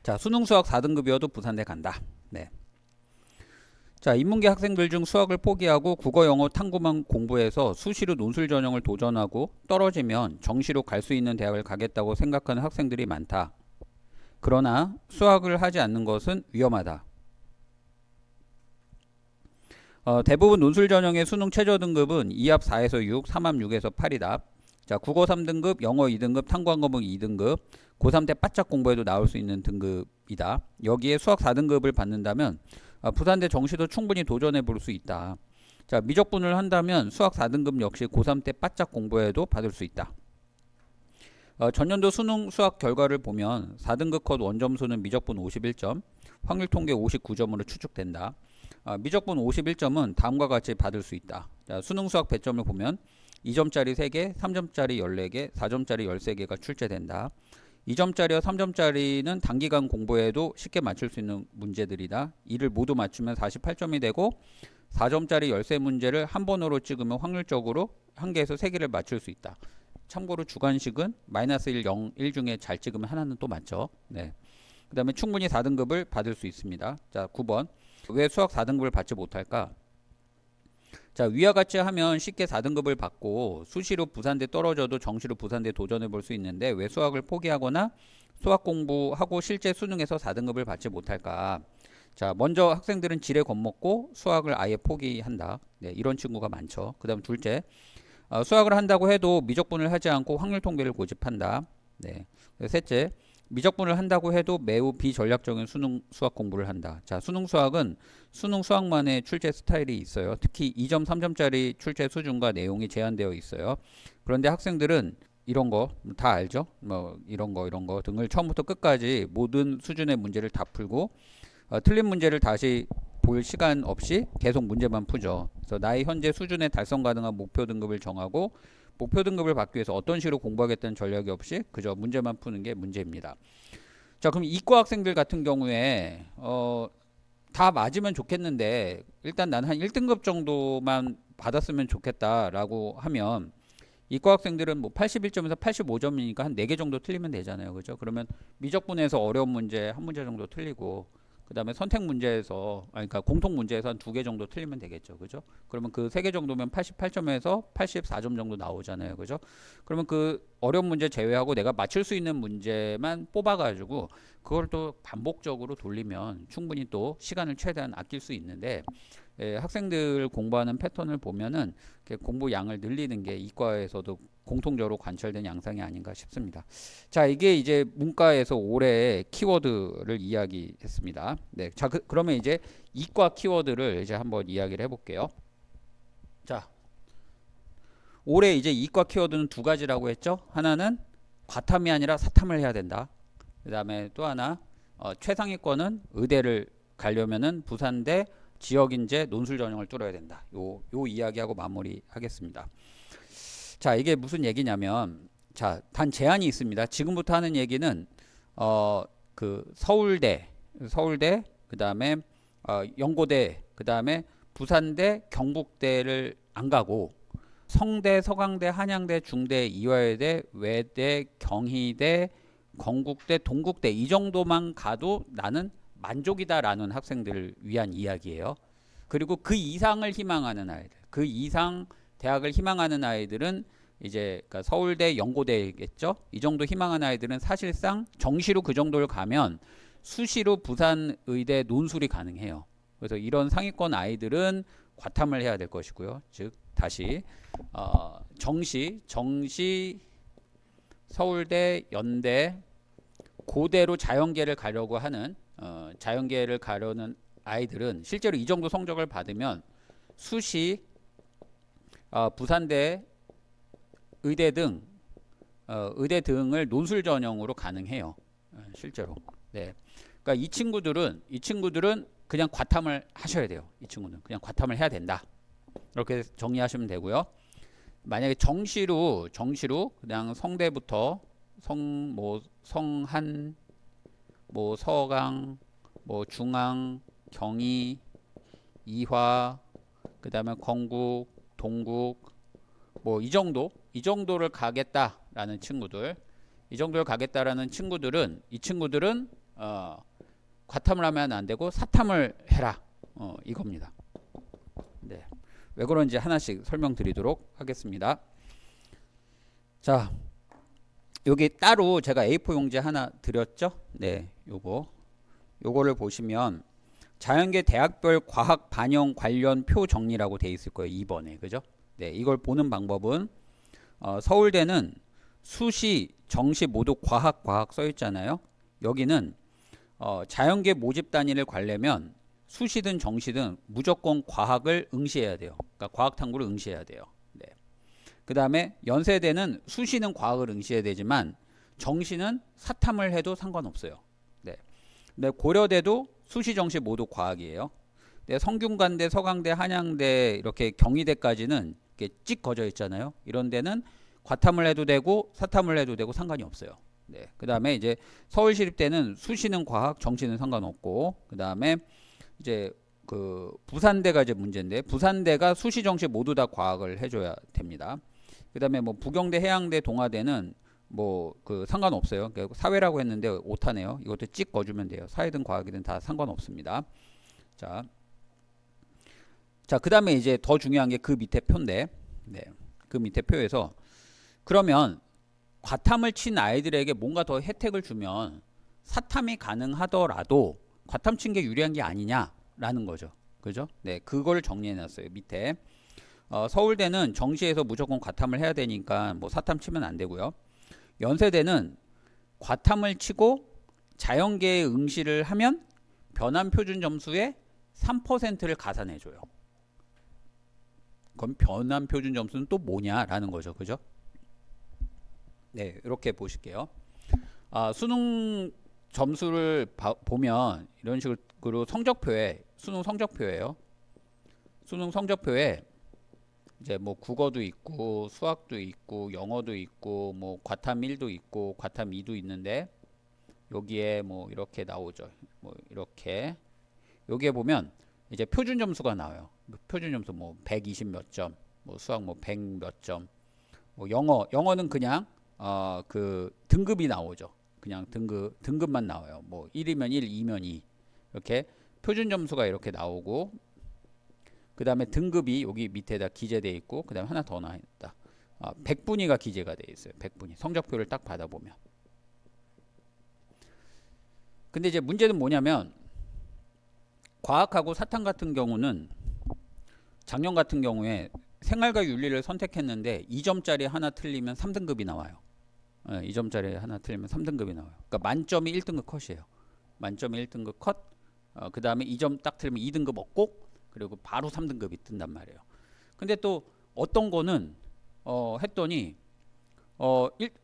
자, 수능 수학 4등급이어도 부산대 간다. 네. 자, 인문계 학생들 중 수학을 포기하고 국어 영어 탐구만 공부해서 수시로 논술 전형을 도전하고 떨어지면 정시로 갈 수 있는 대학을 가겠다고 생각하는 학생들이 많다. 그러나 수학을 하지 않는 것은 위험하다. 대부분 논술 전형의 수능 최저 등급은 2합 4에서 6, 3합 6에서 8이다. 자, 국어 3등급, 영어 2등급, 탐구한 과목 2등급, 고3 때 바짝 공부해도 나올 수 있는 등급이다. 여기에 수학 4등급을 받는다면 부산대 정시도 충분히 도전해 볼 수 있다. 자, 미적분을 한다면 수학 4등급 역시 고3 때 바짝 공부해도 받을 수 있다. 전년도 수능 수학 결과를 보면 4등급 컷 원점수는 미적분 51점, 확률 통계 59점으로 추측된다. 미적분 51점은 다음과 같이 받을 수 있다. 자, 수능 수학 배점을 보면 2점짜리 3개, 3점짜리 14개, 4점짜리 13개가 출제된다. 2점짜리와 3점짜리는 단기간 공부해도 쉽게 맞출 수 있는 문제들이다. 이를 모두 맞추면 48점이 되고 4점짜리 13문제를 한 번으로 찍으면 확률적으로 1개에서 3개를 맞출 수 있다. 참고로 주관식은 마이너스 1, 0, 1 중에 잘 찍으면 하나는 또 맞죠. 네. 그 다음에 충분히 4등급을 받을 수 있습니다. 자, 9번. 왜 수학 4등급을 받지 못할까? 자, 위와 같이 하면 쉽게 4등급을 받고 수시로 부산대 떨어져도 정시로 부산대 도전해 볼 수 있는데 왜 수학을 포기하거나 수학 공부하고 실제 수능에서 4등급을 받지 못할까? 자, 먼저 학생들은 지레 겁먹고 수학을 아예 포기한다. 네, 이런 친구가 많죠. 그 다음 둘째, 수학을 한다고 해도 미적분을 하지 않고 확률 통계를 고집한다. 네. 셋째, 미적분을 한다고 해도 매우 비전략적인 수능 수학 공부를 한다. 자, 수능 수학은 수능 수학만의 출제 스타일이 있어요. 특히 2점, 3점짜리 출제 수준과 내용이 제한되어 있어요. 그런데 학생들은 이런 거 다 알죠? 뭐 이런 거 등을 처음부터 끝까지 모든 수준의 문제를 다 풀고 틀린 문제를 다시 볼 시간 없이 계속 문제만 푸죠. 그래서 나의 현재 수준에 달성 가능한 목표 등급을 정하고 목표 등급을 받기 위해서 어떤 식으로 공부하겠다는 전략이 없이 그저 문제만 푸는 게 문제입니다. 자, 그럼 이과 학생들 같은 경우에 다 맞으면 좋겠는데 일단 나는 한 1등급 정도만 받았으면 좋겠다라고 하면 이과 학생들은 뭐 81점에서 85점이니까 한 4개 정도 틀리면 되잖아요. 그죠? 그러면 미적분에서 어려운 문제 한 문제 정도 틀리고 그 다음에 선택 문제에서 그러니까 공통 문제에서 한 2개 정도 틀리면 되겠죠. 그죠? 그러면 그 3개 정도면 88점에서 84점 정도 나오잖아요. 그죠? 그러면 그 어려운 문제 제외하고 내가 맞출 수 있는 문제만 뽑아가지고 그걸 또 반복적으로 돌리면 충분히 또 시간을 최대한 아낄 수 있는데 학생들 공부하는 패턴을 보면은 공부 양을 늘리는 게 이과에서도 공통적으로 관철된 양상이 아닌가 싶습니다. 자, 이게 이제 문과에서 올해의 키워드를 이야기했습니다. 네, 자, 그러면 이제 이과 키워드를 이제 한번 이야기를 해볼게요. 자, 올해 이제 이과 키워드는 2가지라고 했죠. 하나는 과탐이 아니라 사탐을 해야 된다. 그 다음에 또 하나 최상위권은 의대를 가려면은 부산대 지역인재 논술 전형을 뚫어야 된다. 요 이야기하고 마무리하겠습니다. 자, 이게 무슨 얘기냐면, 자, 단 제한이 있습니다. 지금부터 하는 얘기는 그 서울대, 그다음에 연고대, 그다음에 부산대, 경북대를 안 가고 성대, 서강대, 한양대, 중대, 이화여대, 외대, 경희대, 건국대, 동국대 이 정도만 가도 나는 만족이다라는 학생들을 위한 이야기예요. 그리고 그 이상을 희망하는 아이들, 그 이상 대학을 희망하는 아이들은 이제 그러니까 서울대, 연고대겠죠. 이 정도 희망하는 아이들은 사실상 정시로 그 정도를 가면 수시로 부산의대 논술이 가능해요. 그래서 이런 상위권 아이들은 과탐을 해야 될 것이고요. 즉 다시 정시 서울대, 연대, 고대로 자연계를 가려고 하는 자연계를 가려는 아이들은 실제로 이 정도 성적을 받으면 수시 부산대 의대 등을 논술 전형으로 가능해요. 실제로. 네. 그러니까 이 친구들은 그냥 과탐을 하셔야 돼요. 이 친구는 그냥 과탐을 해야 된다. 이렇게 정리하시면 되고요. 만약에 정시로 그냥 성대부터 성한 서강 중앙 경희 이화 그다음에 건국 동국 이 정도를 가겠다라는 친구들 이 친구들은 과탐을 하면 안 되고 사탐을 해라 이겁니다. 네. 왜 그런지 하나씩 설명드리도록 하겠습니다. 자, 여기 따로 제가 A4 용지 하나 드렸죠? 네, 요거를 보시면 자연계 대학별 과학 반영 관련 표 정리라고 돼 있을 거예요. 2번에. 그죠? 네, 이걸 보는 방법은 서울대는 수시, 정시 모두 과학 써 있잖아요. 여기는 자연계 모집 단위를 가려면 수시든 정시든 무조건 과학을 응시해야 돼요. 그러니까 과학 탐구를 응시해야 돼요. 네. 그 다음에 연세대는 수시는 과학을 응시해야 되지만 정시는 사탐을 해도 상관없어요. 네. 근데 고려대도 수시, 정시 모두 과학이에요. 네, 성균관대, 서강대, 한양대 이렇게 경희대까지는 이렇게 찍 거져 있잖아요. 이런 데는 과탐을 해도 되고 사탐을 해도 되고 상관이 없어요. 네. 그 다음에 이제 서울시립대는 수시는 과학, 정시는 상관없고, 그 다음에 이제 그 부산대가 이제 문제인데, 부산대가 수시, 정시 모두 다 과학을 해줘야 됩니다. 그 다음에 부경대, 해양대, 동아대는 그 상관없어요. 사회라고 했는데 오타네요. 이것도 찍 거주면 돼요. 사회든 과학이든 다 상관없습니다. 자, 그 다음에 이제 더 중요한 게 그 밑에 표인데, 네. 그 밑에 표에서 그러면 과탐을 친 아이들에게 뭔가 더 혜택을 주면 사탐이 가능하더라도 과탐 친 게 유리한 게 아니냐라는 거죠. 그죠? 네, 그걸 정리해 놨어요. 밑에. 서울대는 정시에서 무조건 과탐을 해야 되니까 사탐 치면 안 되고요. 연세대는 과탐을 치고 자연계에 응시를 하면 변환 표준 점수의 3%를 가산해 줘요. 그럼 변환 표준 점수는 또 뭐냐라는 거죠. 그죠? 네, 이렇게 보실게요. 수능 점수를 보면 이런 식으로 성적표에 수능 성적표예요. 수능 성적표에 이제 국어도 있고 수학도 있고 영어도 있고 과탐 1도 있고 과탐 2도 있는데 여기에 이렇게 나오죠. 이렇게 여기에 보면 이제 표준 점수가 나와요. 표준 점수 120 몇 점, 수학 100 몇 점, 영어는 그냥 그 등급이 나오죠. 그냥 등급만 나와요. 1이면 1, 2면 2 이렇게 표준 점수가 이렇게 나오고 그 다음에 등급이 여기 밑에다 기재되어 있고 그 다음에 하나 더 나있다. 100분위가 기재가 되어 있어요. 100분위 성적표를 딱 받아보면. 근데 이제 문제는 뭐냐면 과학하고 사탐 같은 경우는 작년 같은 경우에 생활과 윤리를 선택했는데 2점짜리 하나 틀리면 3등급이 나와요. 2점짜리 하나 틀리면 3등급이 나와요. 그러니까 만점이 1등급 컷이에요. 만점이 1등급 컷. 그 다음에 2점 딱 틀리면 2등급 얻고 그리고 바로 3등급이 뜬단 말이에요. 근데 또 어떤 거는 했더니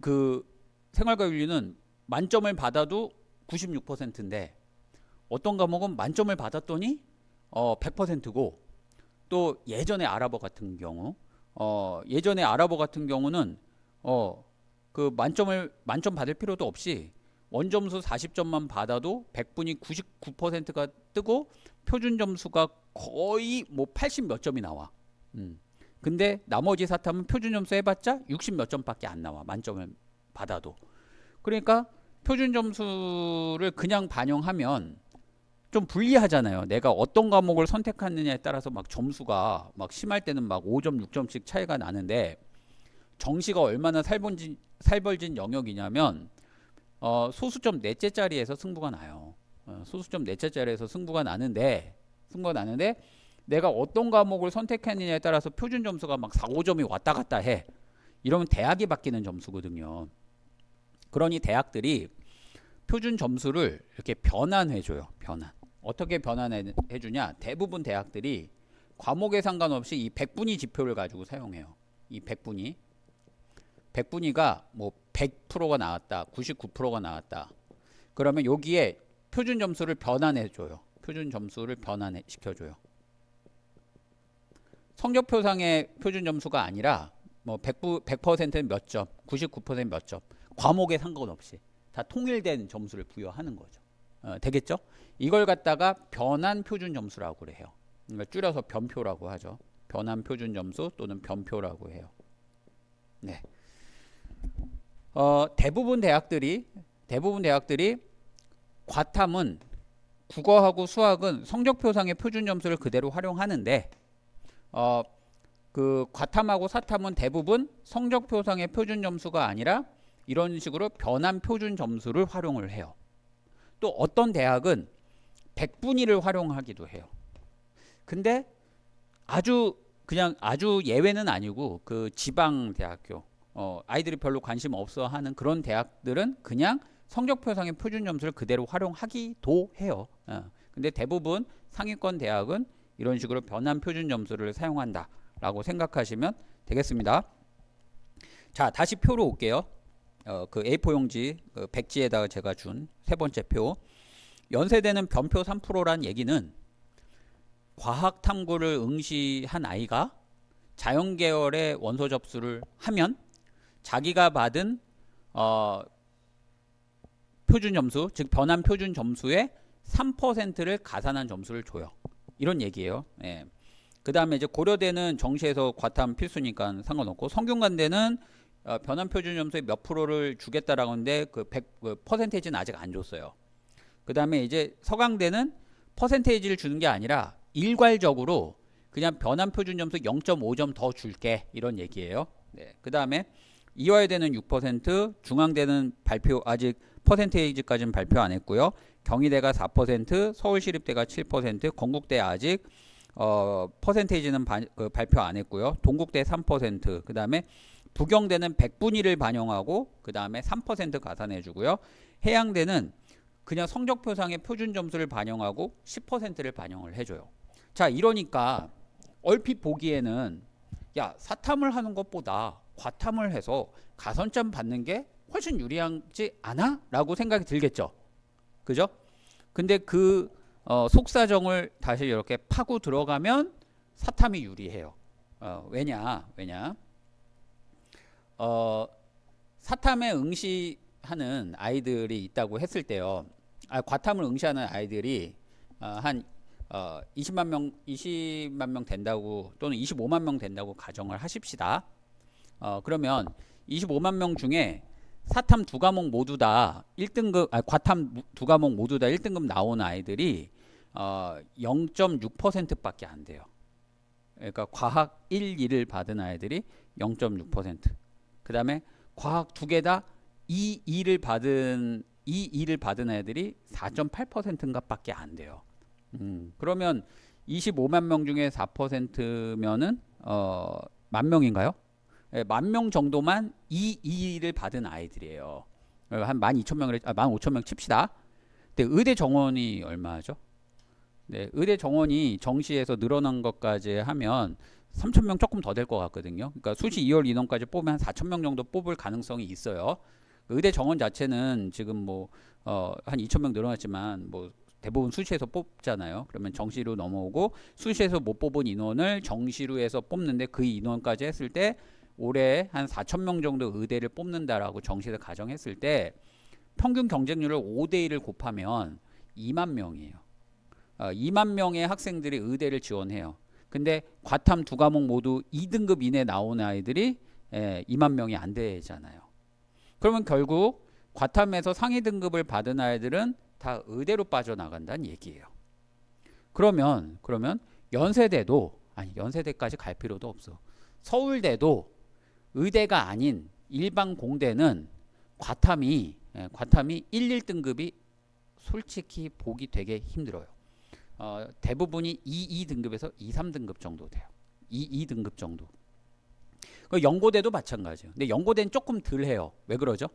그 생활과 윤리는 만점을 받아도 96%인데 어떤 과목은 만점을 받았더니 100%고 또 예전에 아랍어 같은 경우 예전에 아랍어 같은 경우는 그 만점 받을 필요도 없이 원점수 40점만 받아도 100분이 99%가 뜨고 표준 점수가 거의 뭐 80 몇 점이 나와. 근데 나머지 사탐은 표준 점수 해봤자 60 몇 점밖에 안 나와. 만점을 받아도. 그러니까 표준 점수를 그냥 반영하면 좀 불리하잖아요. 내가 어떤 과목을 선택하느냐에 따라서 막 점수가 막 심할 때는 막 5점, 6점씩 차이가 나는데 정시가 얼마나 살벌진 영역이냐면 소수점 넷째짜리에서 승부가 나요. 소수점 넷째짜리에서 승부가 나는데 내가 어떤 과목을 선택했느냐에 따라서 표준 점수가 막 4, 5점이 왔다 갔다 해. 이러면 대학이 바뀌는 점수거든요. 그러니 대학들이 표준 점수를 이렇게 변환해줘요. 어떻게 변환해주냐? 대부분 대학들이 과목에 상관없이 이 100분위 지표를 가지고 사용해요. 이 100분위가 뭐 100%가 나왔다, 99%가 나왔다. 그러면 여기에 표준 점수를 변환해줘요. 표준 점수를 변환시켜줘요. 성적표상의 표준 점수가 아니라 뭐 100%는 몇 점, 99%는 몇 점, 과목에 상관없이 다 통일된 점수를 부여하는 거죠. 되겠죠? 이걸 갖다가 변환 표준 점수라고 그래요. 그러니까 줄여서 변표라고 하죠. 변환 표준 점수 또는 변표라고 해요. 네. 대부분 대학들이 과탐은 국어하고 수학은 성적표상의 표준 점수를 그대로 활용하는데 그 과탐하고 사탐은 대부분 성적표상의 표준 점수가 아니라 이런 식으로 변환 표준 점수를 활용을 해요. 또 어떤 대학은 100분위를 활용하기도 해요. 근데 아주 예외는 아니고 그 지방 대학교 아이들이 별로 관심 없어 하는 그런 대학들은 그냥 성적표상의 표준 점수를 그대로 활용하기도 해요. 근데 대부분 상위권 대학은 이런 식으로 변환 표준 점수를 사용한다라고 생각하시면 되겠습니다. 자, 다시 표로 올게요. 그 A4 용지 그 백지에다가 제가 준 세 번째 표. 연세대는 변표 3%란 얘기는 과학 탐구를 응시한 아이가 자연 계열의 원서 접수를 하면 자기가 받은 표준 점수, 즉 변환 표준 점수의 3%를 가산한 점수를 줘요. 이런 얘기예요. 예. 그 다음에 이제 고려대는 정시에서 과탐 필수니까 상관없고, 성균관대는 변환 표준 점수의 몇 프로를 주겠다라고 하는데 그 퍼센테이지는 아직 안 줬어요. 그 다음에 이제 서강대는 퍼센테이지를 주는 게 아니라 일괄적으로 그냥 변환 표준 점수 0.5점 더 줄게, 이런 얘기예요. 네. 그 다음에 이화여대는 6%, 중앙대는 발표 아직 퍼센테이지까지는 발표 안 했고요. 경희대가 4%, 서울시립대가 7%, 건국대 아직 퍼센테이지는 발표 안 했고요. 동국대 3%, 그 다음에 부경대는 100분위를 반영하고 그 다음에 3% 가산해 주고요. 해양대는 그냥 성적표상의 표준 점수를 반영하고 10%를 반영을 해줘요. 자, 이러니까 얼핏 보기에는 야, 사탐을 하는 것보다 과탐을 해서 가산점 받는 게 훨씬 유리하지 않아? 라고 생각이 들겠죠. 그죠? 근데 그 속사정을 다시 이렇게 파고 들어가면 사탐이 유리해요. 왜냐? 사탐에 응시하는 아이들이 있다고 했을 때요. 과탐을 응시하는 아이들이 한 20만 명 된다고, 또는 25만 명 된다고 가정을 하십시다. 그러면 25만 명 중에 사탐 두 과목 모두 다 1등급, 과탐 두 과목 모두 다 1등급 나온 아이들이 0.6%밖에 안 돼요. 그러니까 과학 1, 2를 받은 아이들이 0.6%. 그 다음에 과학 두 개 다 2, 2를 받은 애들이 4.8%인가 밖에 안 돼요. 그러면 25만 명 중에 4%면은 만 명인가요? 네, 10,000명 정도만 2를 받은 아이들이에요. 한 15,000명 칩시다. 근데 의대 정원이 얼마죠? 네, 의대 정원이 정시에서 늘어난 것까지 하면 3,000명 조금 더 될 것 같거든요. 그러니까 수시 2월 인원까지 뽑으면 한 4,000명 정도 뽑을 가능성이 있어요. 의대 정원 자체는 지금 뭐 한 2,000명 늘어났지만 뭐 대부분 수시에서 뽑잖아요. 그러면 정시로 넘어오고 수시에서 못 뽑은 인원을 정시로해서 뽑는데 그 인원까지 했을 때 올해 한 4,000명 정도 의대를 뽑는다라고 정시에서 가정했을 때 평균 경쟁률을 5대1을 곱하면 2만 명이에요. 2만 명의 학생들이 의대를 지원해요. 근데 과탐 두 과목 모두 2등급 이내 나온 아이들이 2만 명이 안 되잖아요. 그러면 결국 과탐에서 상위 등급을 받은 아이들은 다 의대로 빠져나간다는 얘기예요. 그러면 연세대도 아니 연세대까지 갈 필요도 없어. 서울대도 의대가 아닌 일반 공대는 과탐이 1, 1등급이 솔직히 보기 되게 힘들어요. 대부분이 2, 2등급에서 2, 3등급 정도 돼요. 2, 2등급 정도. 연고대도 마찬가지예요. 근데 연고대는 조금 덜 해요. 왜 그러죠?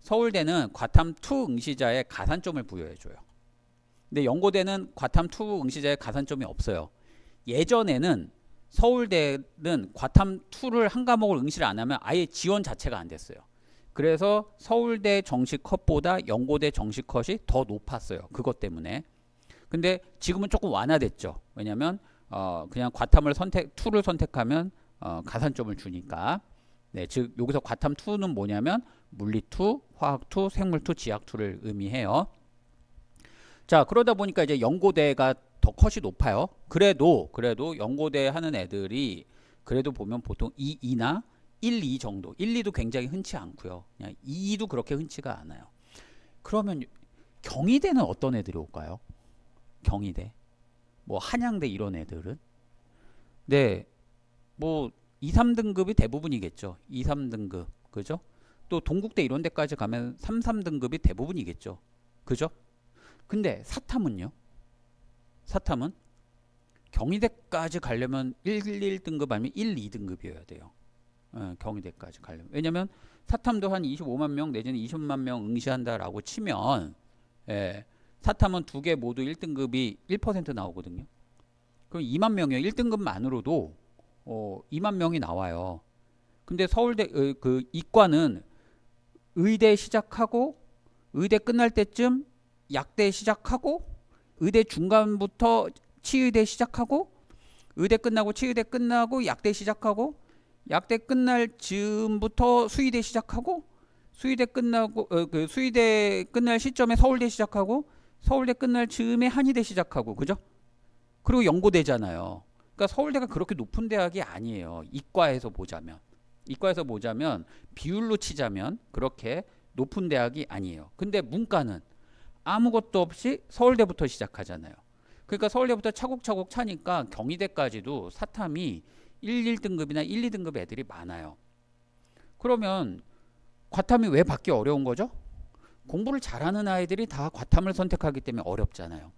서울대는 과탐 2 응시자의 가산점을 부여해줘요. 근데 연고대는 과탐 2 응시자의 가산점이 없어요. 예전에는 서울대는 과탐 2를 한 과목을 응시를 안 하면 아예 지원 자체가 안 됐어요. 그래서 서울대 정시 컷보다 연고대 정시 컷이 더 높았어요. 그것 때문에. 근데 지금은 조금 완화됐죠. 왜냐하면 그냥 과탐을 2를 선택하면 가산점을 주니까. 네, 즉 여기서 과탐 2는 뭐냐면 물리 2, 화학 2, 생물 2, 지학 2를 의미해요. 자, 그러다 보니까 이제 연고대가 더 컷이 높아요. 그래도 연고대 하는 애들이 그래도 보면 보통 2, 2나 1, 2 정도. 1, 2도 굉장히 흔치 않고요. 그냥 2, 2도 그렇게 흔치가 않아요. 그러면 경희대는 어떤 애들이 올까요? 경희대, 뭐 한양대 이런 애들은 네, 뭐 2, 3등급이 대부분이겠죠. 2, 3등급, 그죠? 또 동국대 이런 데까지 가면 3, 3등급이 대부분이겠죠. 그죠? 근데 사탐은요? 사탐은 경희대까지 가려면 1, 1등급 아니면 1, 2등급이어야 돼요. 경희대까지 가려면. 왜냐면 사탐도 한 25만 명 내지는 20만 명 응시한다라고 치면 사탐은 두 개 모두 1등급이 1% 나오거든요. 그럼 2만 명이요. 1등급만으로도 2만 명이 나와요. 근데 서울대 그 이과는 의대 시작하고 의대 끝날 때쯤 약대 시작하고 의대 중간부터 치의대 시작하고 의대 끝나고 치의대 끝나고 약대 시작하고 약대 끝날 즈음부터 수의대 시작하고 수의대 끝나고 그 수의대 끝날 시점에 서울대 시작하고 서울대 끝날 즈음에 한의대 시작하고 그죠? 그리고 연고대잖아요. 그러니까 서울대가 그렇게 높은 대학이 아니에요. 이과에서 보자면 비율로 치자면 그렇게 높은 대학이 아니에요. 근데 문과는 아무것도 없이 서울대부터 시작하잖아요. 그러니까 서울대부터 차곡차곡 차니까 경희대까지도 사탐이 1, 1등급이나 1, 2등급 애들이 많아요. 그러면 과탐이 왜 받기 어려운 거죠? 공부를 잘하는 아이들이 다 과탐을 선택하기 때문에 어렵잖아요.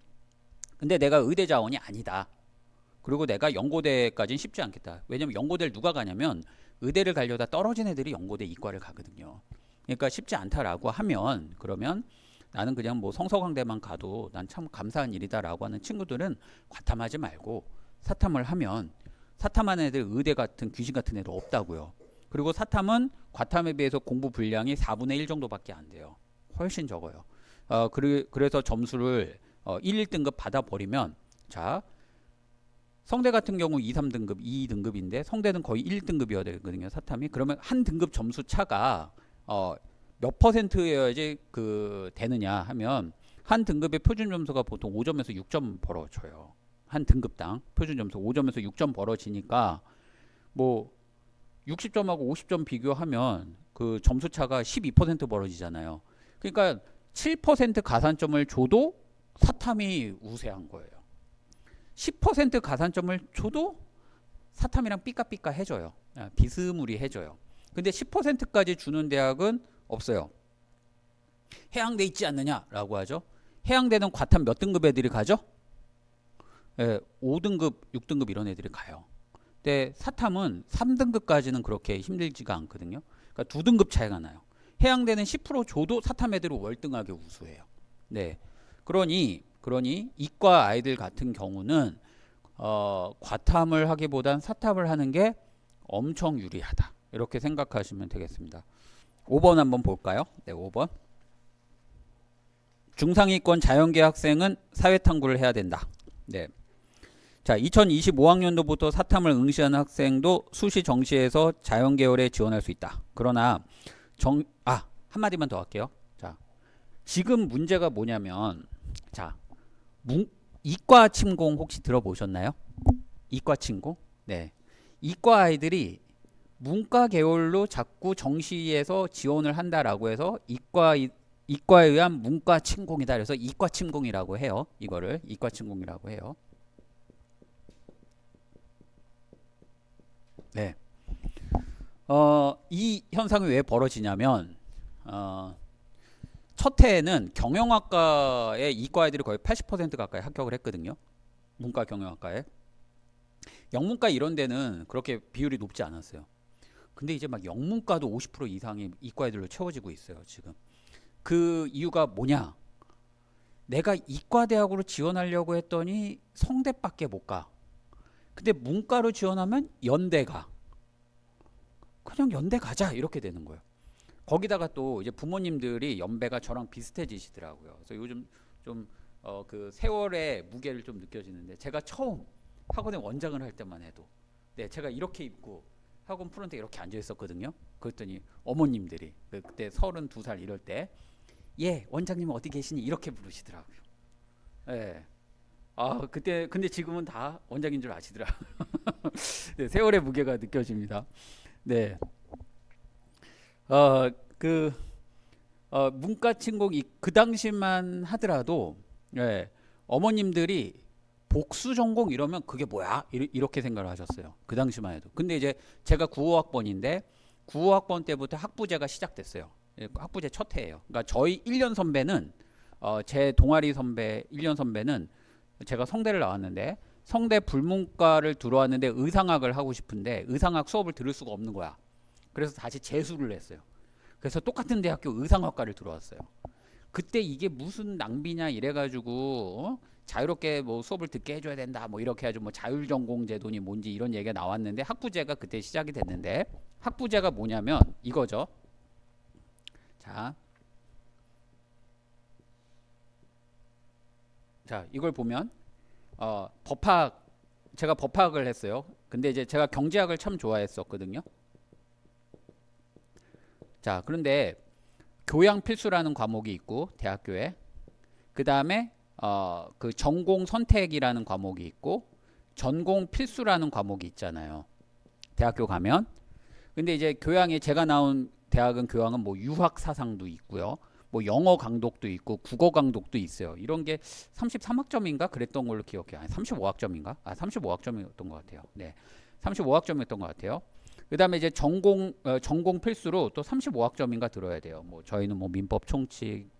근데 내가 의대 자원이 아니다. 그리고 내가 연고대까지는 쉽지 않겠다. 왜냐면 연고대를 누가 가냐면 의대를 가려다 떨어진 애들이 연고대 이과를 가거든요. 그러니까 쉽지 않다라고 하면 그러면 나는 그냥 뭐 성서강대만 가도 난 참 감사한 일이다라고 하는 친구들은 과탐하지 말고 사탐을 하면 사탐하는 애들 의대 같은 귀신 같은 애들 없다고요. 그리고 사탐은 과탐에 비해서 공부 분량이 4분의 1 정도밖에 안 돼요. 훨씬 적어요. 그래서 점수를 1, 1등급 받아버리면 자 성대 같은 경우 2, 3등급, 2등급인데 성대는 거의 1등급이어야 되거든요. 사탐이. 그러면 한 등급 점수 차가 몇 퍼센트여야지 되느냐 하면 한 등급의 표준 점수가 보통 5점에서 6점 벌어져요. 한 등급당 표준 점수 5점에서 6점 벌어지니까 뭐 60점하고 50점 비교하면 그 점수 차가 12% 벌어지잖아요. 그러니까 7% 가산점을 줘도 사탐이 우세한 거예요. 10% 가산점을 줘도 사탐이랑 삐까삐까 해줘요. 비스무리해줘요. 근데 10%까지 주는 대학은 없어요. 해양대 있지 않느냐라고 하죠. 해양대는 과탐 몇 등급 애들이 가죠? 5등급, 6등급 이런 애들이 가요. 근데 사탐은 3등급까지는 그렇게 힘들지가 않거든요. 그러니까 2등급 차이가 나요. 해양대는 10% 줘도 사탐 애들은 월등하게 우수해요. 네, 그러니 이과 아이들 같은 경우는 과탐을 하기보단 사탐을 하는 게 엄청 유리하다. 이렇게 생각하시면 되겠습니다. 5번 한번 볼까요? 네, 5번. 중상위권 자연계 학생은 사회탐구를 해야 된다. 네. 자, 2025학년도부터 사탐을 응시하는 학생도 수시 정시에서 자연계열에 지원할 수 있다. 그러나 한마디만 더 할게요. 자, 지금 문제가 뭐냐면, 자, 이과 침공 혹시 들어보셨나요? 이과 침공? 네. 이과 아이들이 문과 계열로 자꾸 정시에서 지원을 한다라고 해서 이과에 의한 문과 침공이다. 그래서 이과 침공이라고 해요. 이거를 이과 침공이라고 해요. 네. 이 현상이 왜 벌어지냐면 첫 해에는 경영학과의 이과 애들이 거의 80% 가까이 합격을 했거든요. 문과 경영학과에. 영문과 이런 데는 그렇게 비율이 높지 않았어요. 근데 이제 막 영문과도 50% 이상이 이과 애들로 채워지고 있어요, 지금. 그 이유가 뭐냐? 내가 이과대학으로 지원하려고 했더니 성대밖에 못 가. 근데 문과로 지원하면 연대 가. 그냥 연대 가자 이렇게 되는 거예요. 거기다가 또 이제 부모님들이 연배가 저랑 비슷해지시더라고요. 그래서 요즘 좀 그 세월의 무게를 좀 느껴지는데, 제가 처음 학원에 원장을 할 때만 해도 제가 이렇게 입고 학원 프론트에 이렇게 앉아 있었거든요. 그랬더니 어머님들이 그때 32살 이럴 때 원장님 어디 계시니 이렇게 부르시더라고요. 예. 그때 근데 지금은 다 원장인 줄 아시더라고요. 네, 세월의 무게가 느껴집니다. 네. 문과 침공 그 당시만 하더라도 어머님들이 복수 전공 이러면 그게 뭐야? 이렇게 생각을 하셨어요. 그 당시만 해도. 근데 이제 제가 95학번인데 95학번 때부터 학부제가 시작됐어요. 학부제 첫 해예요. 그러니까 저희 1년 선배는 제 동아리 선배 1년 선배는 제가 성대를 나왔는데 성대 불문과를 들어왔는데 의상학을 하고 싶은데 의상학 수업을 들을 수가 없는 거야. 그래서 다시 재수를 했어요. 그래서 똑같은 대학교 의상학과를 들어왔어요. 그때 이게 무슨 낭비냐 이래가지고 자유롭게 뭐 수업을 듣게 해줘야 된다 뭐 이렇게 해가지고 뭐 자율전공 제도니 뭔지 이런 얘기가 나왔는데, 학부제가 그때 시작이 됐는데, 학부제가 뭐냐면 이거죠. 자 이걸 보면 법학, 제가 법학을 했어요. 근데 이제 제가 경제학을 참 좋아했었거든요. 자, 그런데 교양 필수라는 과목이 있고 대학교에, 그 다음에 그 전공 선택이라는 과목이 있고 전공 필수라는 과목이 있잖아요. 대학교 가면. 근데 이제 교양에 제가 나온 대학은 교양은 뭐 유학 사상도 있고요. 뭐 영어 강독도 있고 국어 강독도 있어요. 이런 게 33학점인가 그랬던 걸로 기억해요. 아니 35학점인가? 35학점이었던 것 같아요. 네. 35학점이었던 것 같아요. 그다음에 이제 전공 필수로 또 35학점인가 들어야 돼요. 뭐 저희는 뭐 민법 총칙,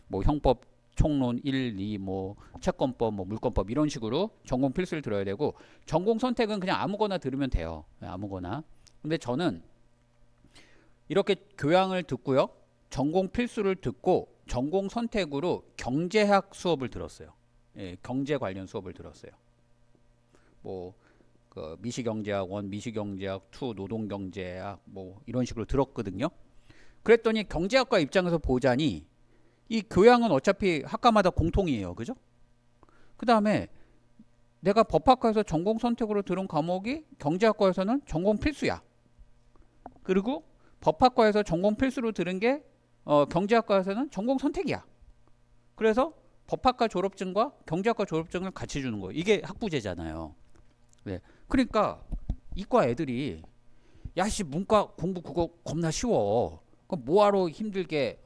뭐 형법 총론 1, 2, 뭐 채권법, 뭐 물권법 이런 식으로 전공 필수를 들어야 되고, 전공 선택은 그냥 아무거나 들으면 돼요. 아무거나. 근데 저는 이렇게 교양을 듣고요. 전공 필수를 듣고 전공 선택으로 경제학 수업을 들었어요. 경제 관련 수업을 들었어요. 뭐 그 미시경제학 1, 미시경제학 2, 노동경제학 뭐 이런 식으로 들었거든요. 그랬더니 경제학과 입장에서 보자니 이 교양은 어차피 학과마다 공통이에요. 그죠? 그 다음에 내가 법학과에서 전공 선택으로 들은 과목이 경제학과에서는 전공 필수야. 그리고 법학과에서 전공 필수로 들은 게 경제학과에서는 전공 선택이야. 그래서 법학과 졸업증과 경제학과 졸업증을 같이 주는 거예요. 이게 학부제잖아요. 네. 그러니까 이과 애들이 야씨 문과 공부 그거 겁나 쉬워. 그럼 뭐하러 힘들게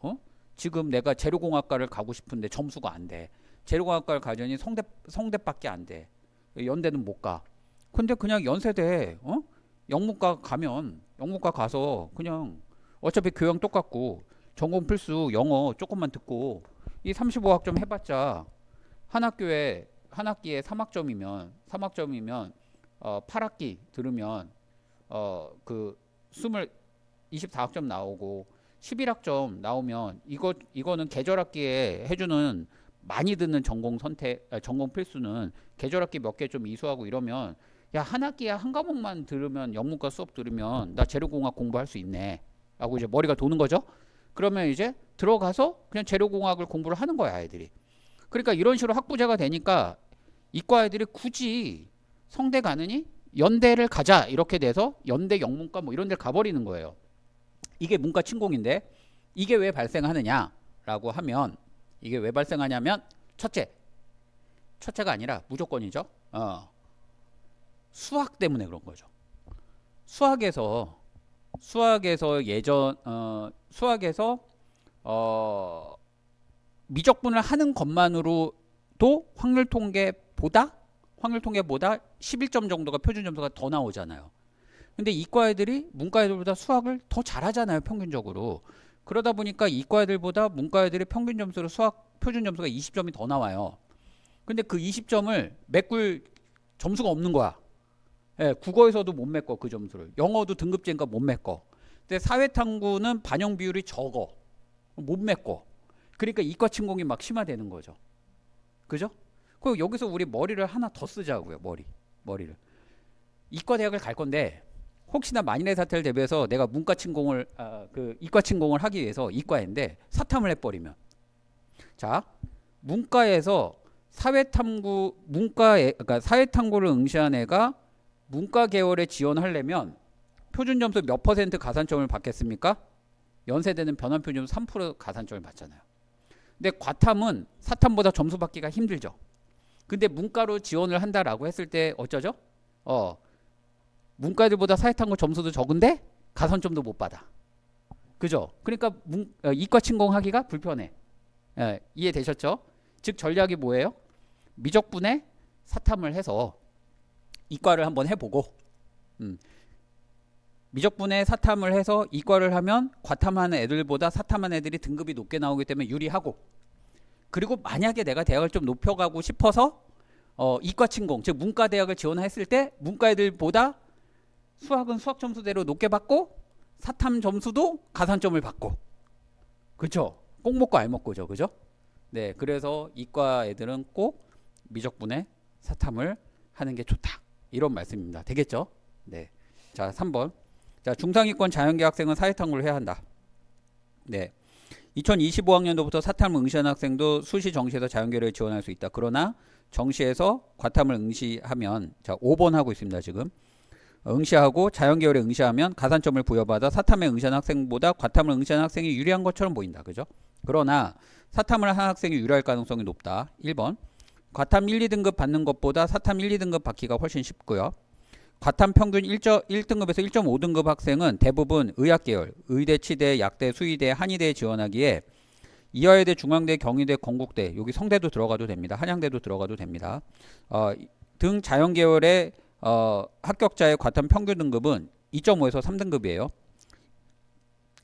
지금 내가 재료공학과를 가고 싶은데 점수가 안 돼. 재료공학과를 가려니 성대밖에 안 돼. 연대는 못 가. 근데 그냥 연세대 영문과 가면 영문과 가서 그냥 어차피 교양 똑같고 전공 필수 영어 조금만 듣고 이 35학점 해봤자 한 학기에 3학점이면 8학기 들으면 그 24학점 나오고 11학점 나오면 이거는 계절학기에 해주는 많이 듣는 전공 필수는 계절학기 몇 개 좀 이수하고 이러면 야 한 학기에 한 과목만 들으면 영문과 수업 들으면 나 재료공학 공부할 수 있네. 라고 이제 머리가 도는 거죠. 그러면 이제 들어가서 그냥 재료공학을 공부를 하는 거야, 아이들이. 그러니까 이런 식으로 학부제가 되니까 이과 애들이 굳이 성대 가느니 연대를 가자 이렇게 돼서 연대 영문과 뭐 이런 데를 가버리는 거예요. 이게 문과 침공인데 이게 왜 발생하느냐라고 하면 이게 왜 발생하냐면 첫째가 아니라 무조건이죠. 수학 때문에 그런 거죠. 수학에서 미적분을 하는 것만으로도 확률통계보다 11점 정도가 표준 점수가 더 나오잖아요. 근데 이과 애들이 문과 애들보다 수학을 더 잘하잖아요, 평균적으로. 그러다 보니까 이과 애들보다 문과 애들이 평균 점수로 수학 표준 점수가 20점이 더 나와요. 근데 그 20점을 메꿀 점수가 없는 거야. 예, 국어에서도 못 메꿔 그 점수를. 영어도 등급제니까 못 메꿔. 근데 사회탐구는 반영 비율이 적어. 못 메꿔. 그러니까 이과 침공이 막 심화되는 거죠. 그죠? 그리고 여기서 우리 머리를 하나 더 쓰자고요. 머리를. 이과 대학을 갈 건데 혹시나 만일의 사태를 대비해서 내가 이과 침공을 하기 위해서 이과인데 사탐을 해버리면, 자, 문과에서 그러니까 사회탐구를 응시한 애가 문과 계열에 지원하려면 표준 점수 몇 퍼센트 가산점을 받겠습니까? 연세대는 변환 표준 3% 가산점을 받잖아요. 근데 과탐은 사탐보다 점수 받기가 힘들죠. 근데 문과로 지원을 한다라고 했을 때 어쩌죠? 문과들보다 사회탐구 점수도 적은데 가산점도 못 받아. 그죠? 그러니까 이과 침공하기가 불편해. 예, 이해되셨죠? 즉 전략이 뭐예요? 미적분에 사탐을 해서 이과를 한번 해보고, 미적분에 사탐을 해서 이과를 하면 과탐하는 애들보다 사탐하는 애들이 등급이 높게 나오기 때문에 유리하고, 그리고 만약에 내가 대학을 좀 높여가고 싶어서 이과 침공, 즉 문과 대학을 지원했을 때 문과 애들보다 수학은 수학 점수대로 높게 받고 사탐 점수도 가산점을 받고, 그렇죠? 꼭 먹고 알 먹고죠, 그죠? 네, 그래서 이과 애들은 꼭 미적분에 사탐을 하는 게 좋다, 이런 말씀입니다. 되겠죠? 네. 자, 3번. 자, 중상위권 자연계 학생은 사회탐구를 해야 한다. 네. 2025학년도부터 사탐을 응시하는 학생도 수시 정시에서 자연계를 지원할 수 있다. 그러나 정시에서 과탐을 응시하면, 자, 5번 하고 있습니다, 지금. 응시하고 자연계열에 응시하면 가산점을 부여받아 사탐에 응시하는 학생보다 과탐을 응시하는 학생이 유리한 것처럼 보인다. 그죠? 그러나 사탐을 한 학생이 유리할 가능성이 높다. 1번. 과탐 1, 2등급 받는 것보다 사탐 1, 2등급 받기가 훨씬 쉽고요. 과탐 평균 1등급에서 1.5등급 학생은 대부분 의학계열, 의대, 치대, 약대, 수의대, 한의대에 지원하기에 이화여대, 중앙대, 경희대, 건국대, 여기 성대도 들어가도 됩니다. 한양대도 들어가도 됩니다. 등 자연계열의 합격자의 과탐 평균 등급은 2.5에서 3등급이에요.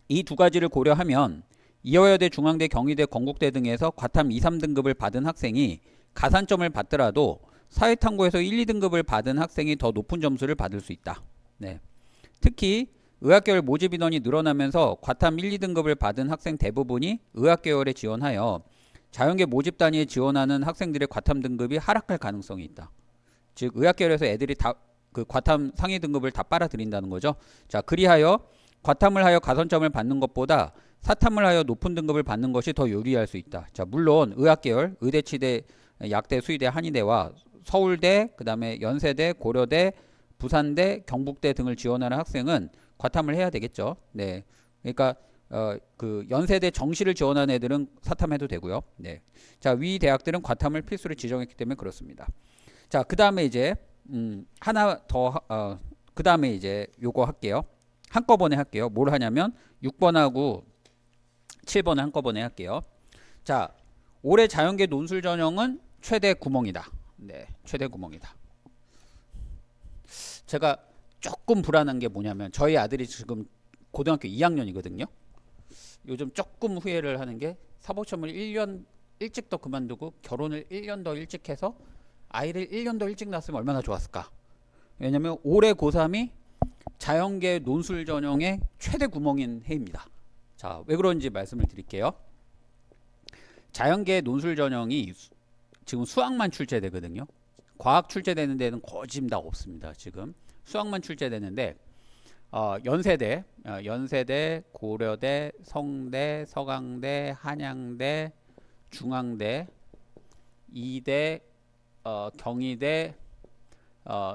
이 두 가지를 고려하면 이화여대, 중앙대, 경희대, 건국대 등에서 과탐 2, 3등급을 받은 학생이 가산점을 받더라도 사회탐구에서 1, 2등급을 받은 학생이 더 높은 점수를 받을 수 있다. 네. 특히 의학계열 모집 인원이 늘어나면서 과탐 1, 2등급을 받은 학생 대부분이 의학계열에 지원하여 자연계 모집 단위에 지원하는 학생들의 과탐 등급이 하락할 가능성이 있다. 즉 의학계열에서 애들이 다 그 과탐 상위 등급을 다 빨아들인다는 거죠. 자, 그리하여 과탐을 하여 가산점을 받는 것보다 사탐을 하여 높은 등급을 받는 것이 더 유리할 수 있다. 자, 물론 의학계열, 의대, 치대, 약대, 수의대, 한의대와 서울대, 그 다음에 연세대, 고려대, 부산대, 경북대 등을 지원하는 학생은 과탐을 해야 되겠죠. 네, 그러니까 그 연세대 정시를 지원하는 애들은 사탐해도 되고요. 네, 자, 위 대학들은 과탐을 필수로 지정했기 때문에 그렇습니다. 자, 그 다음에 이제 하나 더, 그 다음에 이제 요거 할게요. 한꺼번에 할게요. 뭘 하냐면 6번하고 7번을 한꺼번에 할게요. 자, 올해 자연계 논술 전형은 최대 9멍이다. 네, 최대 9멍이다. 제가 조금 불안한 게 뭐냐면 저희 아들이 지금 고등학교 2학년이거든요. 요즘 조금 후회를 하는 게 사법시험을 1년 일찍 더 그만두고 결혼을 1년 더 일찍 해서 아이를 1년 더 일찍 낳았으면 얼마나 좋았을까. 왜냐면 올해 고3이 자연계 논술 전형의 최대 9멍인 해입니다. 자, 왜 그런지 말씀을 드릴게요. 자연계 논술 전형이 지금 수학만 출제되거든요. 과학 출제되는 데는 거의 다 없습니다. 지금 수학만 출제되는데 연세대, 고려대, 성대, 서강대, 한양대, 중앙대, 이대, 경희대,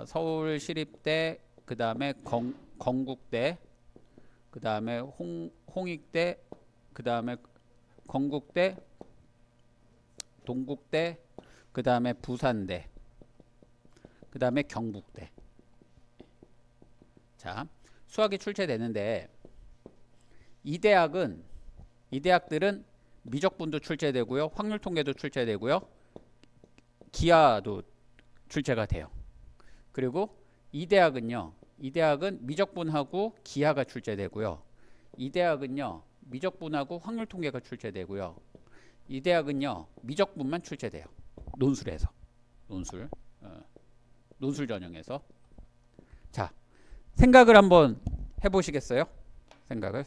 서울시립대, 그 다음에 건국대, 그 다음에 홍익대, 그 다음에 건국대, 동국대, 그 다음에 부산대, 그 다음에 경북대. 자, 수학이 출제되는데 이 대학들은 미적분도 출제되고요, 확률통계도 출제되고요, 기하도 출제가 돼요. 그리고 이 대학은 미적분하고 기하가 출제되고요, 이 대학은요 미적분하고 확률통계가 출제되고요, 이 대학은요 미적분만 출제돼요. 논술에서 논술 전형에서. 자, 생각을 한번 해보시겠어요? 생각을.